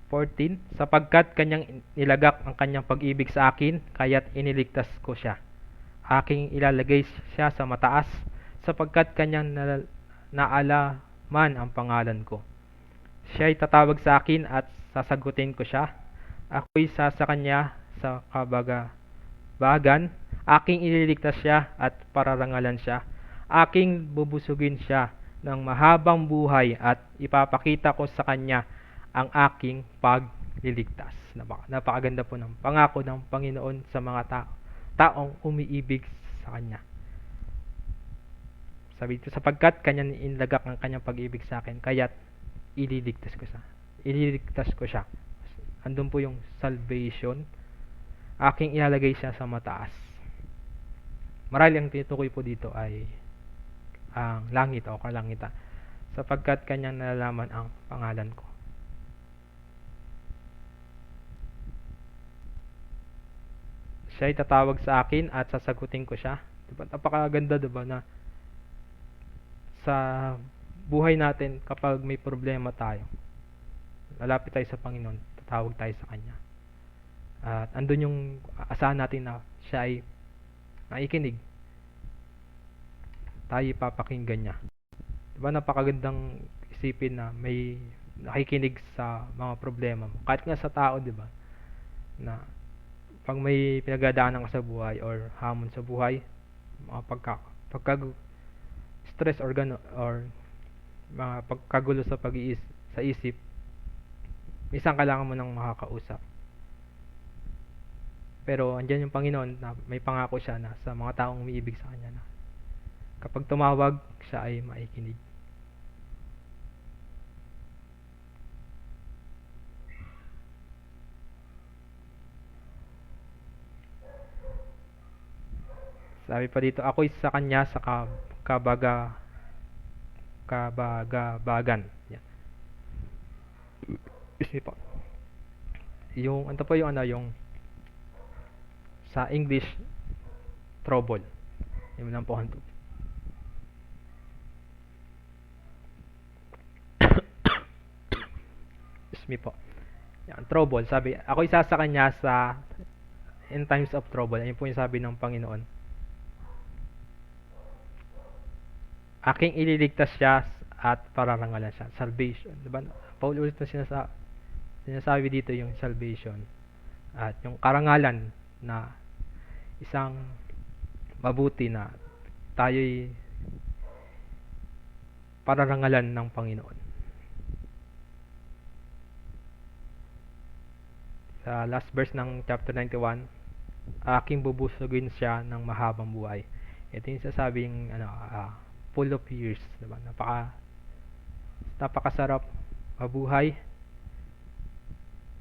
14, sapagkat kanyang nilagak ang kanyang pag-ibig sa akin, kaya't iniligtas ko siya. Aking ilalagay siya sa mataas, sapagkat kanyang naalaman ang pangalan ko. Siya'y tatawag sa akin at sasagutin ko siya. Ako'y sa kanya sa kabagabagan. Aking ililigtas siya at pararangalan siya. Aking bubusugin siya ng mahabang buhay at ipapakita ko sa kanya ang aking pagliligtas. Napakaganda po ng pangako ng Panginoon sa mga taong umiibig sa Kanya. Sabi dito, sapagkat Kanya inilagak ang Kanyang pag-ibig sa akin, kaya't ililigtas ko siya. Ililigtas ko siya. Andun po yung salvation. Aking ilalagay siya sa mataas. Marahil ang tinutukoy po dito ay ang langit o kalangitan, sapagkat kanyang nalalaman ang pangalan ko. Siya ay tatawag sa akin at sasagutin ko siya. Diba? Napakaganda, diba, na sa buhay natin, kapag may problema tayo, lalapit tayo sa Panginoon, tatawag tayo sa Kanya. At andun yung asahan natin na siya ay nakikinig. Tayo papakinggan niya. Diba, napakagandang isipin na may nakikinig sa mga problema mo. Kahit nga sa tao, diba, na pag may pinagdadaanan ka sa buhay or hamon sa buhay, mga stress or mga pagkagulo sa sa isip, minsan kailangan mo nang makakausap. Pero andyan yung Panginoon na may pangako siya na sa mga taong umiibig sa Kanya na kapag tumawag, siya ay maikinig. Sabi pa dito, ako'y sa Kanya sa kabagabagan. Yan. Excuse me po. Yung, ano po yung yung sa English, trouble. Yung lang po hanto. Excuse me po. Yan, trouble. Sabi, ako'y sa Kanya sa in times of trouble. Ayun po yung sabi ng Panginoon. Aking ililigtas siya at pararangalan siya. Salvation. Diba? Paul ulit na sinasabi dito yung salvation. At yung karangalan na isang mabuti na tayo'y pararangalan ng Panginoon. Sa last verse ng chapter 91, aking bubusugin siya ng mahabang buhay. Ito yung sasabing full of years, diba? Napakasarap mabuhay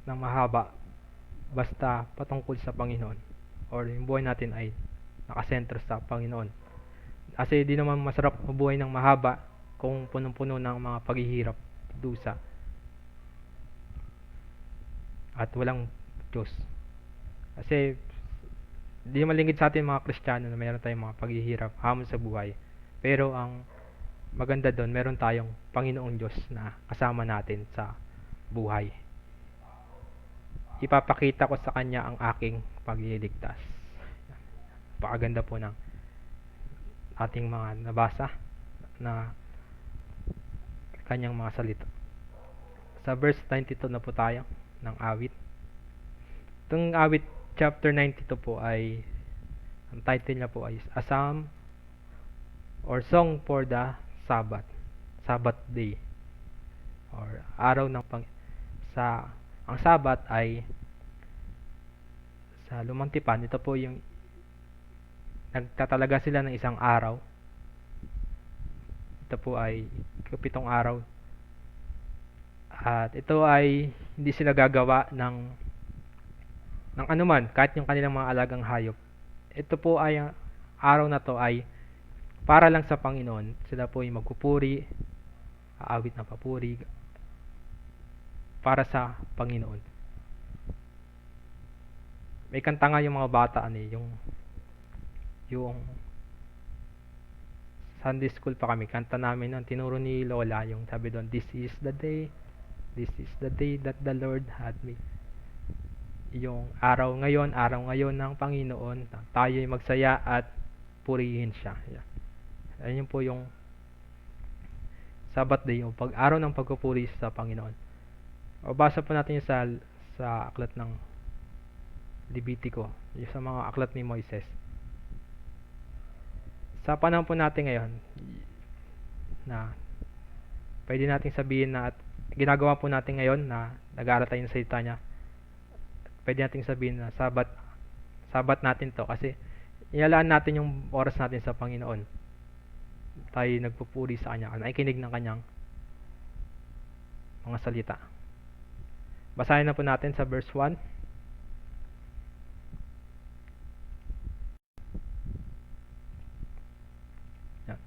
ng mahaba basta patungkol sa Panginoon, or yung buhay natin ay nakasentro sa Panginoon. Kasi di naman masarap mabuhay ng mahaba kung punong-puno ng mga paghihirap, dusa, at walang Diyos. Kasi di malingid sa atin mga Kristiyano na mayroon tayong mga paghihirap, hamon sa buhay. Pero ang maganda doon, meron tayong Panginoong Diyos na kasama natin sa buhay. Ipapakita ko sa Kanya ang aking pagliligtas. Napakaganda po ng ating mga nabasa na Kanyang mga salita. Sa verse 92 na po tayo ng awit. Itong awit chapter 92 po ay, ang title niya po ay A Psalm or Song for the Sabbath day, or araw ng ang Sabat ay sa Lumang Tipan. Ito po yung nagtatalaga sila ng isang araw. Ito po ay 7 araw, at ito ay hindi sila gagawa ng anuman, kahit yung kanilang mga alagang hayop. Ito po ay, araw na to ay para lang sa Panginoon. Sila po ay magpupuri, aawit ng papuri para sa Panginoon. May kanta nga yung mga bata yung Sunday school pa kami, kanta namin noon, tinuro ni Lola, yung sabi doon, this is the day that the Lord had made. Yung araw ngayon ng Panginoon, tayo ay magsaya at purihin siya. Yeah. Ayun po yung Sabbath day, o araw ng pagpupuri sa Panginoon. O basa po natin yung sa aklat ng Levitico, yung sa mga aklat ni Moises. Sa panahon po natin ngayon, na pwede nating sabihin na, at ginagawa po natin ngayon na nag-aaral tayo ng salita niya, pwede nating sabihin na Sabat natin to, kasi inalaan natin yung oras natin sa Panginoon. Tayo nagpupuri sa Kanya, nakikinig ng Kanyang mga salita. Basahin na po natin sa verse 1. Yan.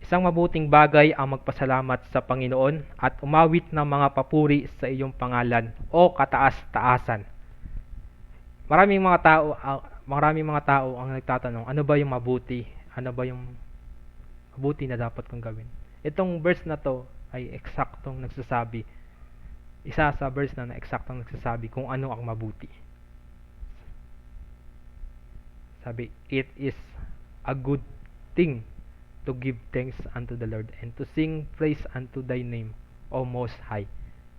Isang mabuting bagay ang magpasalamat sa Panginoon at umawit ng mga papuri sa iyong pangalan o kataas-taasan. Maraming mga tao ang nagtatanong, ano ba yung mabuti? Ano ba yung mabuti na dapat kong gawin? Itong verse na to ay eksaktong nagsasabi. Isa sa verse na eksaktong nagsasabi kung ano ang mabuti. Sabi, it is a good thing to give thanks unto the Lord and to sing praise unto thy name, O Most High.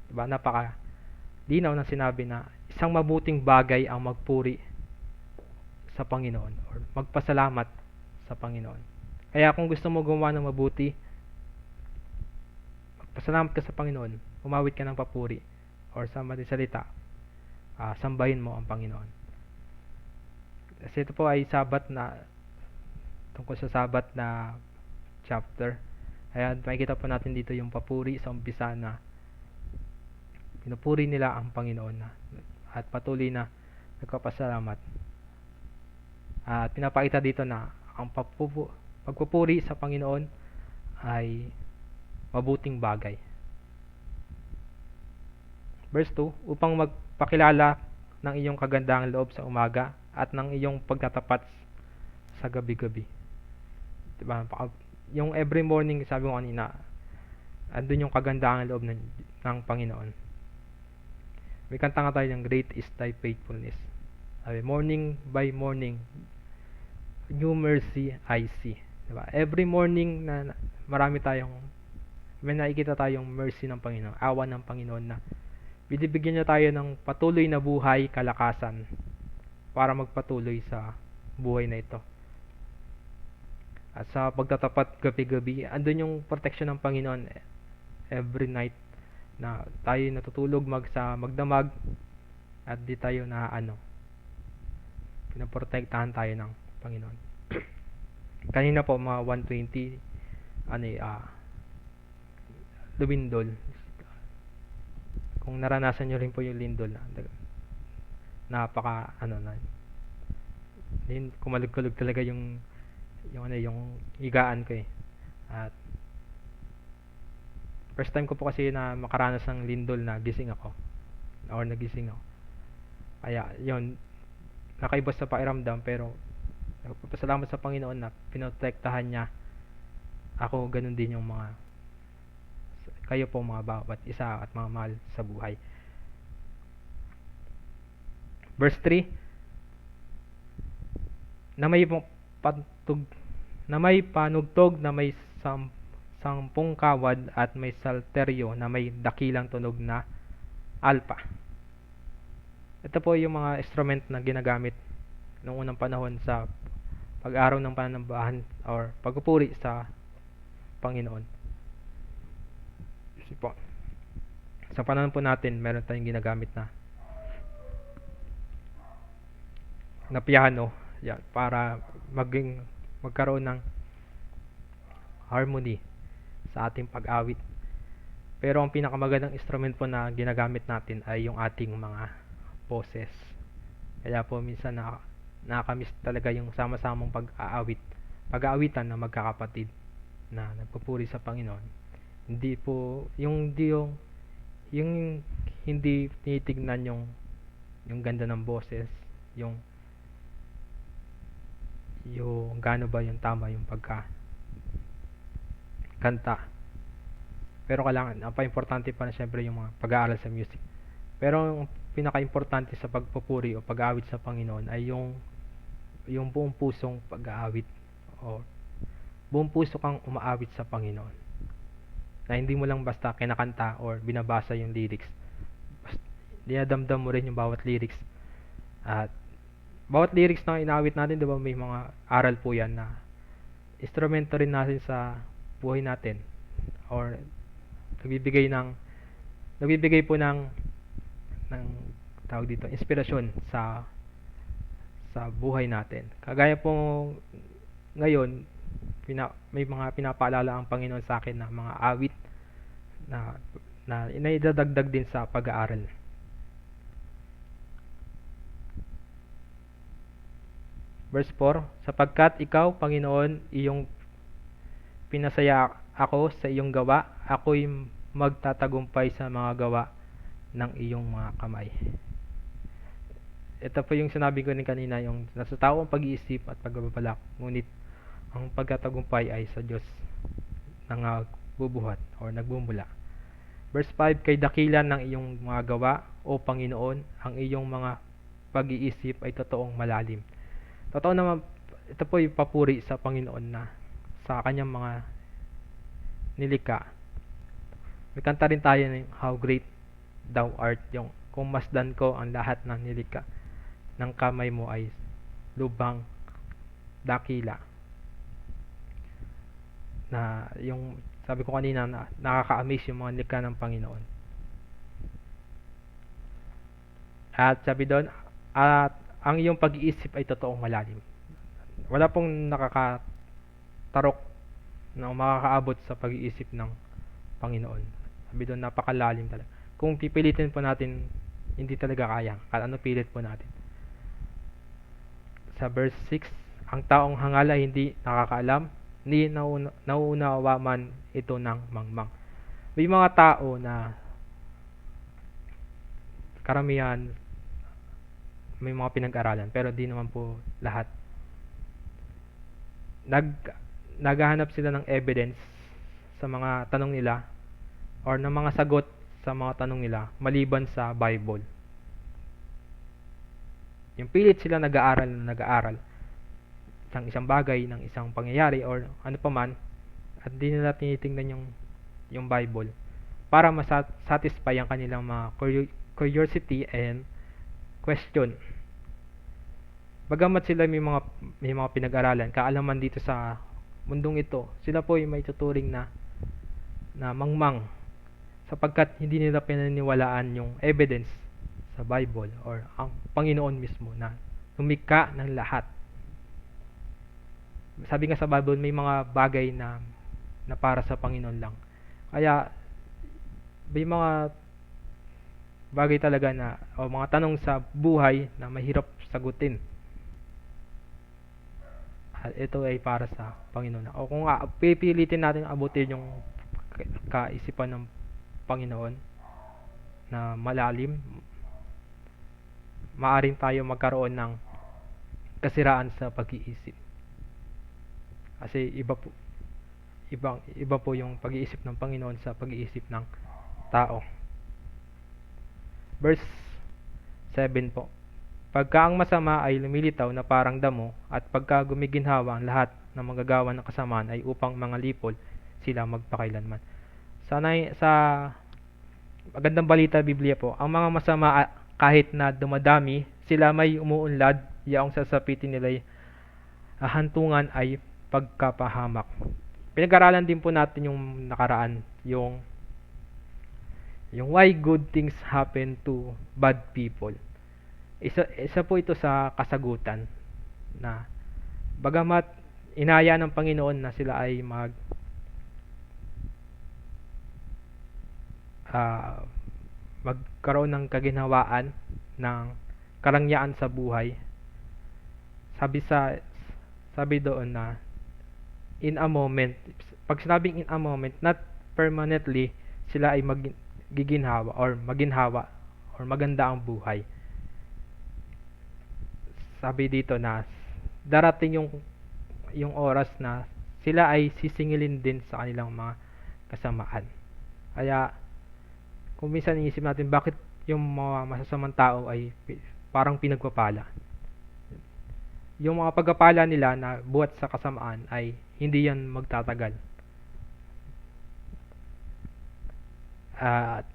Diba? Napaka linaw na sinabi na isang mabuting bagay ang magpuri sa Panginoon or magpasalamat sa Panginoon. Kaya kung gusto mo gumawa ng mabuti, magpasalamat ka sa Panginoon, umawit ka ng papuri, or sa madaling salita, sambahin mo ang Panginoon. Kasi ito po ay Sabat na, tungkol sa Sabat na chapter. Kaya makikita po natin dito yung papuri sa umpisa na pinupuri nila ang Panginoon at patuloy na nagpapasalamat. At pinapakita dito na ang pagpupuri sa Panginoon ay mabuting bagay. Verse 2, upang magpakilala ng iyong kagandahang loob sa umaga at ng iyong pagtatapat sa gabi-gabi. Diba? Yung every morning, sabi ko kanina, andun yung kagandahang loob ng Panginoon. May kanta nga tayo ng Great is Thy Faithfulness. Sabi, morning by morning, new mercy I see. Diba? Every morning na may nakikita tayong mercy ng Panginoon, awa ng Panginoon na binibigyan niya tayo ng patuloy na buhay, kalakasan para magpatuloy sa buhay na ito. At sa pagtatapat gabi-gabi, andun yung protection ng Panginoon every night na tayo natutulog magdamag at di tayo pinaprotektahan tayo ng Panginoon. Kanina po mga 120 lumindol. Kung naranasan nyo rin po yung lindol, napaka kumalog-kulog talaga yung higaan ko eh. At first time ko po kasi na makaranas ng lindol na nagising ako. Kaya yun, nakaiba sa pakiramdam, pero nagpapasalamat sa Panginoon na pinotektahan niya ako, ganun din yung kayo po mga bawat isa at mga mahal sa buhay. Verse 3, na may panugtog na may sampung kawad at may salteryo na may dakilang tunog na alpa. Ito po yung mga instrument na ginagamit noong unang panahon sa pag-araw ng panambahan or pagpupuri sa Panginoon. Kasi po, sa panahon po natin, meron tayong ginagamit na piano, yan, para magkaroon ng harmony sa ating pag-awit. Pero ang pinakamagandang instrument po na ginagamit natin ay yung ating mga boses. Kaya po minsan nakakamiss talaga yung sama-samang pag-aawitan ng magkakapatid na nagpupuri sa Panginoon. Hindi hindi tinitignan yung ganda ng boses, yung gaano ba yung tama yung pagkakanta. Pero kailangan, ang pa-importante pa na syempre yung mga pag-aaral sa music. Pero ang pinaka-importante sa pagpupuri o pag-aawit sa Panginoon ay yung buong pusong pag-aawit o buong puso kang umaawit sa Panginoon. Na hindi mo lang basta kinakanta or binabasa yung lyrics. Dinadamdam mo rin yung bawat lyrics. At bawat lyrics na inaawit natin, di ba, may mga aral po yan na instrumento rin natin sa buhay natin. Or nagbibigay po ng tawag dito, inspirasyon sa buhay natin. Kagaya po ngayon, may mga pinapaalala ang Panginoon sa akin na mga awit na na idadagdag din sa pag-aaral. Verse 4, sapagkat ikaw, Panginoon, iyong pinasaya ako sa iyong gawa, ako'y magtatagumpay sa mga gawa ng iyong mga kamay. Ito po yung sinabi ko ni kanina, yung nasa tao ang pag-iisip at pagbabalak, ngunit ang pagtatagumpay ay sa Diyos na nagbubuhat o nagbumula. Verse 5, kay dakilan ng iyong mga gawa, O Panginoon, ang iyong mga pag-iisip ay totoong malalim. Totoo naman, ito po yung papuri sa Panginoon na sa kanyang mga nilikha. May kanta rin tayo ng How Great Thou Art, yung kung masdan ko ang lahat ng nilikha ng kamay mo ay lubhang dakila. Na yung sabi ko kanina na nakaka-amaze yung mga nilikha ng Panginoon. At sabi doon, at ang iyong pag-iisip ay totoong malalim. Wala pong nakakatarok na makakaabot sa pag-iisip ng Panginoon. Sabi doon, napakalalim talaga. Kung pipilitin po natin, hindi talaga kaya. Kahit ano pilit po natin. Sa verse 6, ang taong hangal ay hindi nakakaalam, ni nauunawa man ito ng mangmang. May mga tao na karamihan may mga pinag-aralan, pero di naman po lahat. Naghahanap sila ng evidence sa mga tanong nila or ng mga sagot sa mga tanong nila maliban sa Bible. Yung pilit sila nag-aaral ng isang bagay, ng isang pangyayari or ano pa man, at di nila tinitingnan yung Bible para masatisfy ang kanilang mga curiosity and question. Bagamat sila may mga pinag-aralan, kaalaman dito sa mundong ito, sila po ay may tuturing na mangmang sapagkat hindi nila pinaniwalaan yung evidence sa Bible or ang Panginoon mismo na lumikha ng lahat. Sabi nga sa Bible, may mga bagay na para sa Panginoon lang. Kaya may mga bagay talaga na o mga tanong sa buhay na mahirap sagutin. At ito ay para sa Panginoon. O kung pipilitin natin abutin yung kaisipan ng Panginoon na malalim, maaring tayo magkaroon ng kasiraan sa pag-iisip. Kasi iba po yung pag-iisip ng Panginoon sa pag-iisip ng tao. Verse 7 po. Pagka ang masama ay lumilitaw na parang damo at pagka gumiginhawa ang lahat ng manggagawa ng kasamaan ay upang mga lipol sila magpakailanman. Sa magandang balita Biblia po, ang mga masama kahit na dumadami, sila may umuunlad, yaong sasapitin nila hantungan ay pagkapahamak. Pinag-aralan din po natin yung nakaraan, yung why good things happen to bad people. Isa po ito sa kasagutan na bagamat inaya ng Panginoon na sila ay magkaroon ng kaginhawaan ng karangyaan sa buhay. Sabi doon na in a moment, pag sinabing in a moment, not permanently, sila ay maginhawa or maganda ang buhay. Sabi dito na darating yung oras na sila ay sisingilin din sa kanilang mga kasamaan. Kaya kung minsan iisip natin bakit yung mga masasamang tao ay parang pinagpapala. Yung mga pagpapala nila na buhat sa kasamaan ay hindi yan magtatagal. At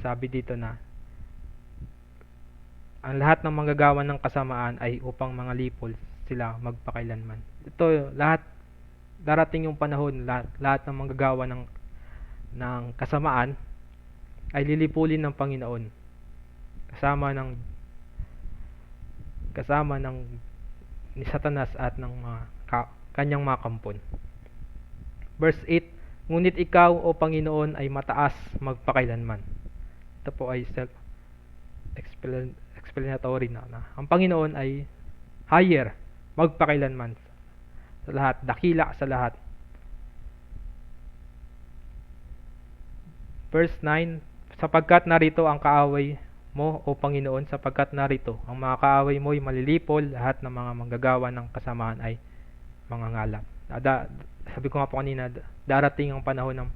sabi dito na ang lahat ng manggagawa ng kasamaan ay upang mga lipol sila magpakailanman. Ito lahat darating yung panahon lahat ng manggagawa ng kasamaan ay lilipulin ng Panginoon kasama ng ni Satanas at ng kanyang mga kampon. Verse 8, Ngunit ikaw, O Panginoon, ay mataas magpakailanman. Ito po ay self-explanatory na ang Panginoon ay higher magpakailanman sa lahat, dakila sa lahat. Verse 9, sapagkat narito ang kaaway mo, O Panginoon, sapagkat narito ang mga kaaway mo ay malilipol, lahat ng mga manggagawa ng kasamahan ay mangangalap. Sabi ko nga po kanina, darating ang panahon ng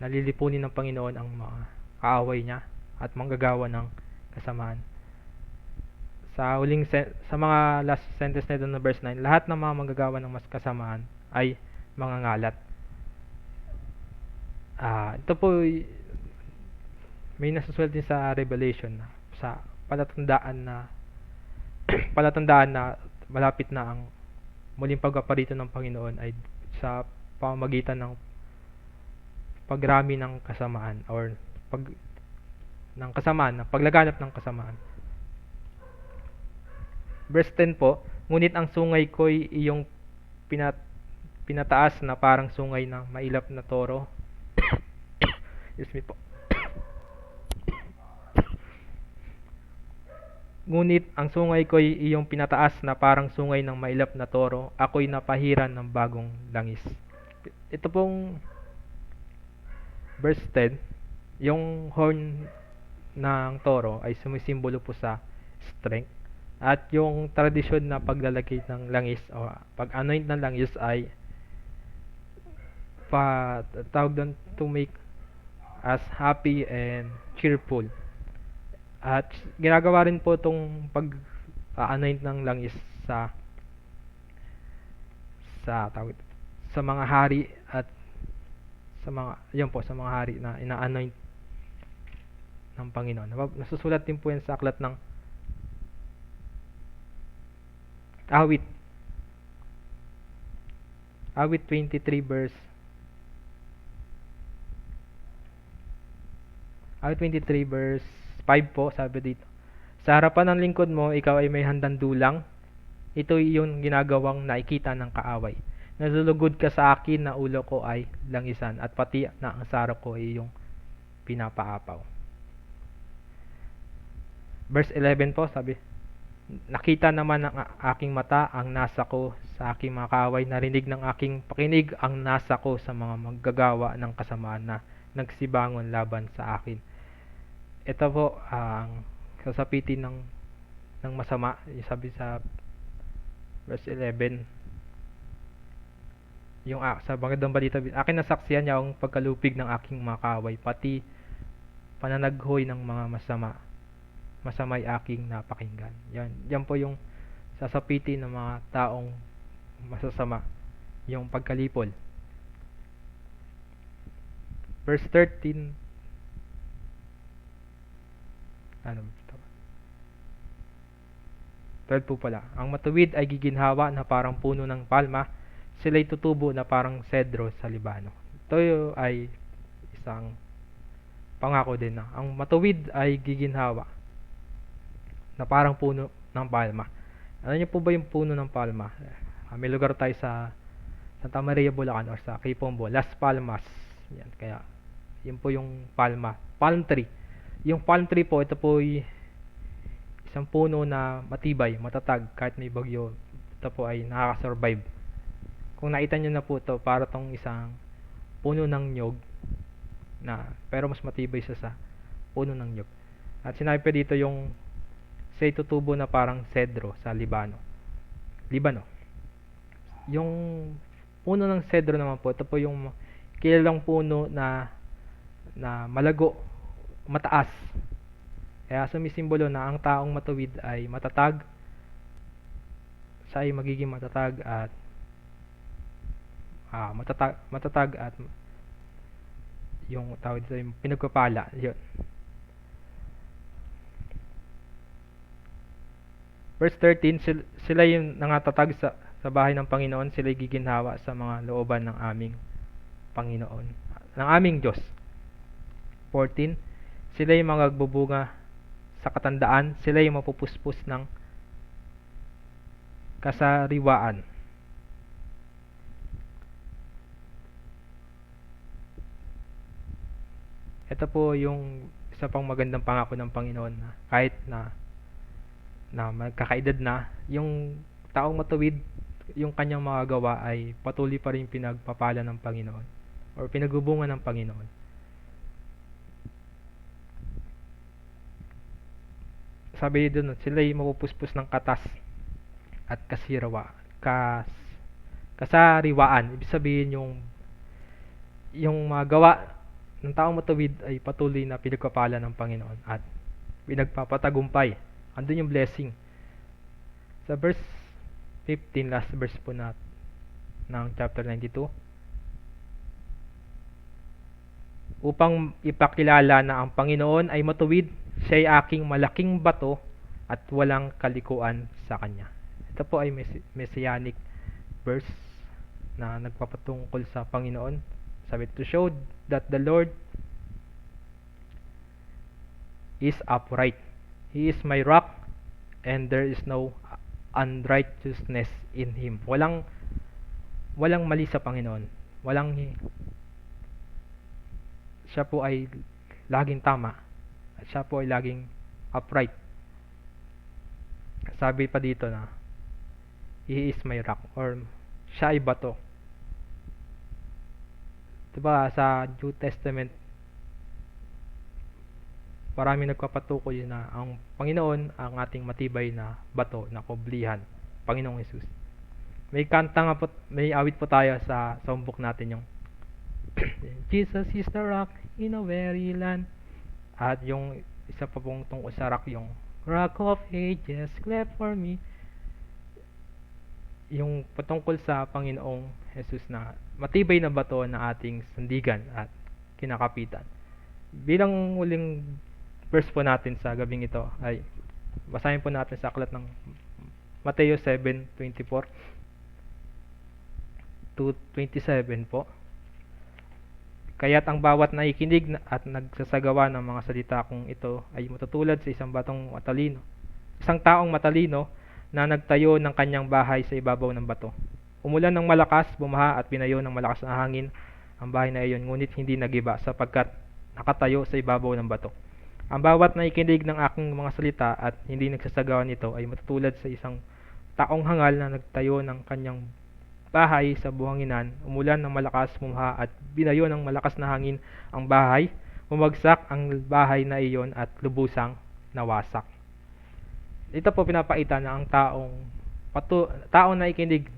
nalilipunin ng Panginoon ang mga kaaway niya at manggagawa ng kasamaan. Sa mga last sentence na ito na verse 9, lahat ng mga manggagawa ng mas kasamaan ay mangangalat. Ito po may nasusulat din sa Revelation sa palatandaan na malapit na ang muling pagpaparito ng Panginoon ay sa pamamagitan ng pagrami ng kasamaan or paglaganap ng kasamaan. Verse 10 po, ngunit ang sungay ko'y iyong pinataas na parang sungay na mailap na toro. Excuse me po. Ngunit ang sungay ko'y iyong pinataas na parang sungay ng mailap na toro, ako'y napahiran ng bagong langis. Ito pong verse 10, yung horn ng toro ay sumisimbolo po sa strength. At yung tradisyon na paglalagay ng langis o pag-anoint ng langis ay tawag doon to make us happy and cheerful. At ginagawa rin po itong pag-anoint ng langis sa mga hari at sa mga hari na ina-anoint ng Panginoon. Nasusulat din po yan sa aklat ng Awit 23 verse 5 po, sabi dito. Sa harapan ng lingkod mo, ikaw ay may handang dulang. Ito yung ginagawang nakikita ng kaaway. Nalulugod ka sa akin na ulo ko ay langisan at pati na ang sara ko ay yung pinapaapaw. Verse 11 po, sabi, nakita naman ng aking mata ang nasa ko sa aking mga kaaway, narinig ng aking pakinig ang nasa ko sa mga maggagawa ng kasamaan na nagsibangon laban sa akin. Ito po ang kasapitin ng masama, sabi sa verse 11. Yung sa Magandang Balita, akin nasaksihan niya ang pagkalupig ng aking mga kaaway, pati pananaghoy ng mga masamay aking napakinggan. Yan po yung sasapitin ng mga taong masasama, yung pagkalipol. Verse 13, 12 po pala. Ang matuwid ay giginhawa na parang puno ng palma, sila'y tutubo na parang cedro sa Libano. Ito ay isang pangako din na ang matuwid ay giginhawa na parang puno ng palma. Alam niyo po ba yung puno ng palma? May lugar tayo sa Santa Maria, Bulacan or sa Quipombo, Las Palmas. Yan, kaya yun po yung palma, palm tree. Yung palm tree po, ito po ay isang puno na matibay, matatag kahit may bagyo. Ito po ay nakaka-survive. Kung nakita nyo na po ito, para tong isang puno ng nyog na, pero mas matibay sa puno ng nyog. At sinabi pa dito yung say tutubo na parang cedro sa Libano. Yung puno ng cedro naman po, ito po yung kilalang puno na malago, mataas. Kaya sumisimbolo na ang taong matuwid ay matatag, siya ay magiging matatag at yung tawag dito yung pinagpapala. Yun. Verse 13, sila yung nangatatag sa bahay ng Panginoon, sila giginhawa sa mga looban ng aming Panginoon, ng aming Diyos. 14, sila yung mga magbubunga sa katandaan, sila yung mapupuspos ng kasariwaan. Ito po yung isa pang magandang pangako ng Panginoon na kahit na magkakaedad na, yung taong matuwid, yung kanyang mga gawa ay patuloy pa rin pinagpapala ng Panginoon or pinagbubunga ng Panginoon. Sabi doon, sila ay mapupuspos ng katas at kasariwaan. Ibig sabihin yung mga gawa ng taong matuwid ay patuloy na pinagpapala ng Panginoon at pinagpapatagumpay. Andun yung blessing. Sa verse 15, last verse po ng chapter 92, upang ipakilala na ang Panginoon ay matuwid, siya ay aking malaking bato at walang kalikuan sa kanya. Ito po ay messianic verse na nagpapatungkol sa Panginoon. Sabi, to show that the Lord is upright. He is my rock and there is no unrighteousness in Him. Walang mali sa Panginoon. Siya po ay laging tama. At siya po ay laging upright. Sabi pa dito na, He is my rock, or siya ay bato. Diba sa New Testament, marami nagpapatukoy na ang Panginoon ang ating matibay na bato na kublihan, Panginoong Jesus. May kanta nga po, may awit po tayo sa book natin yung Jesus is the rock in a weary land. At yung isa pa pong tungkol sa rock, yung Rock of Ages, cleft for me. Yung patungkol sa Panginoong Jesus na matibay na bato na ating sandigan at kinakapitan. Bilang huling verse po natin sa gabing ito ay basahin po natin sa aklat ng Mateo 7:24 to 27 po. Kaya't ang bawat nakikinig at nagsasagawa ng mga salita kong ito ay matutulad sa isang taong matalino na nagtayo ng kanyang bahay sa ibabaw ng bato. Umulan ng malakas, bumaha at pinayo ng malakas na hangin ang bahay na iyon, ngunit hindi nagiba sapagkat nakatayo sa ibabaw ng bato. Ang bawat nakikinig ng aking mga salita at hindi nagsasagawa nito ay matutulad sa isang taong hangal na nagtayo ng kanyang bahay sa buhanginan. Umulan ng malakas, bumaha at binayo ng malakas na hangin ang bahay. Bumagsak ang bahay na iyon at lubusang nawasak. Ito po pinapakita na ang taong nakikinig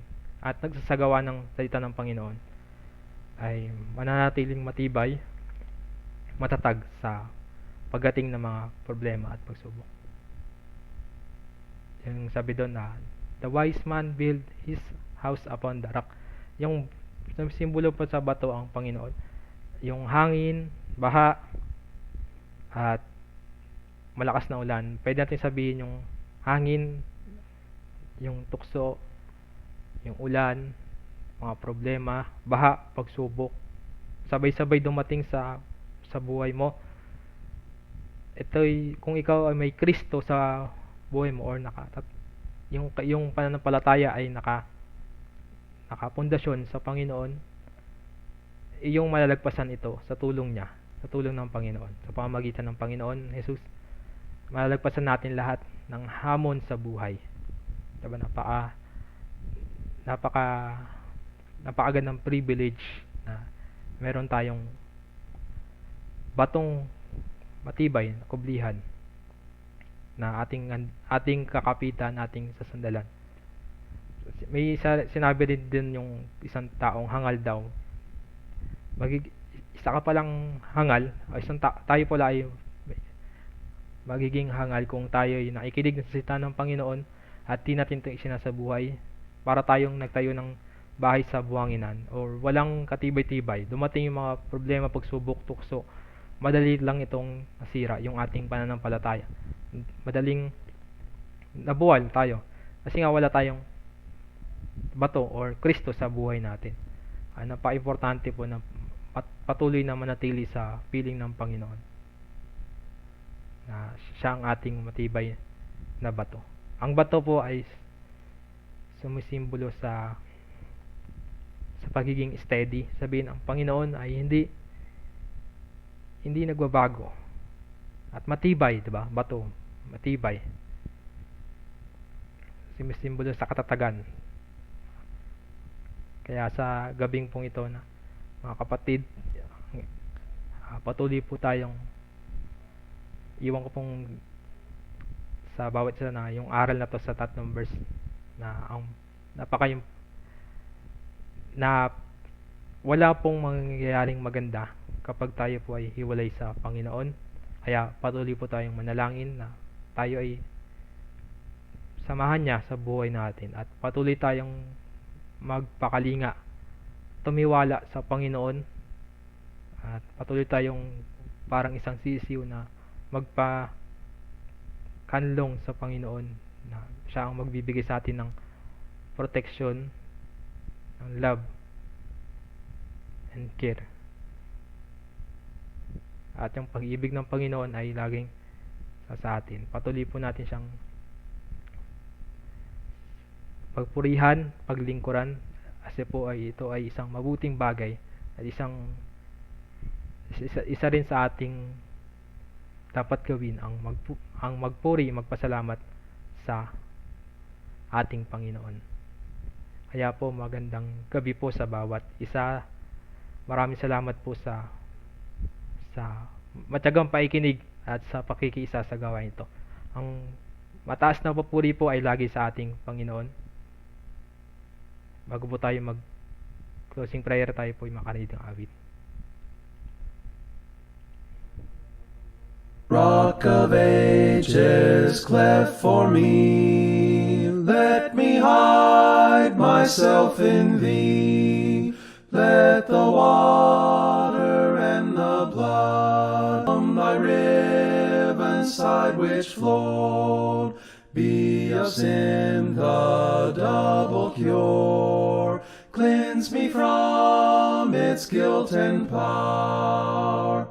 at nagsasagawa ng salita ng Panginoon ay mananatiling matibay, matatag sa pagdating ng mga problema at pagsubok. Yung sabi doon na the wise man build his house upon the rock. Yung simbolo po sa bato ang Panginoon. Yung hangin, baha, at malakas na ulan. Pwede natin sabihin yung hangin, yung tukso, yung ulan, mga problema, baha, pagsubok. Sabay-sabay dumating sa buhay mo. Ito'y kung ikaw ay may Kristo sa buhay mo or yung pananampalataya ay nakapundasyon sa Panginoon, iyong malalagpasan ito sa tulong niya, sa tulong ng Panginoon, sa pamamagitan ng Panginoon Jesus. Malalagpasan natin lahat ng hamon sa buhay. Diba, napakagandang privilege na meron tayong batong matibay na kublihan na ating kakapitan, ating sasandalan. May sinabi din yung isang taong hangal daw. Isa ka palang hangal, tayo pala ay magiging hangal kung tayo ay nakikinig sa salita ng Panginoon at di natin ito isinasabuhay para tayong nagtayo ng bahay sa buhanginan or walang katibay-tibay. Dumating yung mga problema, pagsubok, tukso, madali lang itong nasira yung ating pananampalataya. Madaling nabuwal tayo kasi nga wala tayong bato or Kristo sa buhay natin. Napaka-importante po na patuloy na manatili sa piling ng Panginoon na siya ang ating matibay na bato. Ang bato po ay sumisimbolo sa pagiging steady. Sabihin, ang Panginoon ay hindi nagbabago at matibay, 'di ba? Bato, matibay. Sumisimbolo sa katatagan. Kaya sa gabing pong ito na mga kapatid, patuloy po tayong iwan ko pong sa bawat isa na yung aral na to sa tatlong verse na ang napaka na wala pong mangyayaring maganda kapag tayo po ay hiwalay sa Panginoon. Kaya patuloy po tayong manalangin na tayo ay samahan niya sa buhay natin at patuloy tayong magpakalinga, tumiwala sa Panginoon at patuloy tayong parang isang sisiw na magpakanlong sa Panginoon na siya ang magbibigay sa atin ng protection, ng love and care. At yung pag-ibig ng Panginoon ay laging sa atin. Patuloy po natin siyang pagpurihan, paglingkuran kasi po ay ito ay isang mabuting bagay at isa rin sa ating dapat gawin ang magpuri, magpasalamat sa ating Panginoon. Kaya po magandang gabi po sa bawat isa. Maraming salamat po sa matiyagang paikinig at sa pakikiisa sa gawain ito. Ang mataas na papuri po ay lagi sa ating Panginoon. Bago po tayo mag-closing prayer, tayo po ay makarinig ng awit. Rock of ages, cleft for me, let me hide myself in thee. Let the water and the blood from thy riven side which flowed be of sin the double cure. Cleanse me from its guilt and power.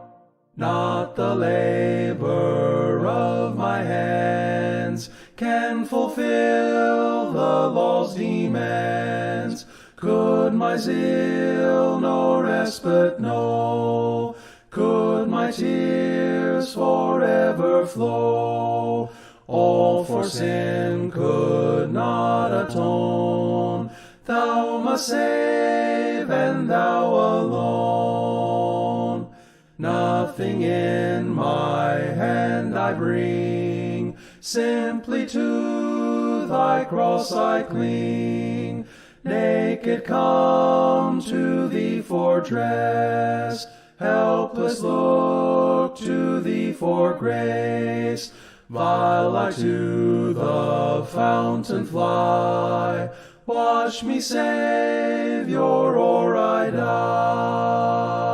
Not the labor of my hands can fulfill the law's demands. Could my zeal no respite know? Could my tears forever flow? All for sin could not atone. Thou must save, and thou alone. Nothing in my hand I bring, simply to thy cross I cling. Naked come to thee for dress, helpless look to thee for grace. While I to the fountain fly, wash me, Savior, or I die.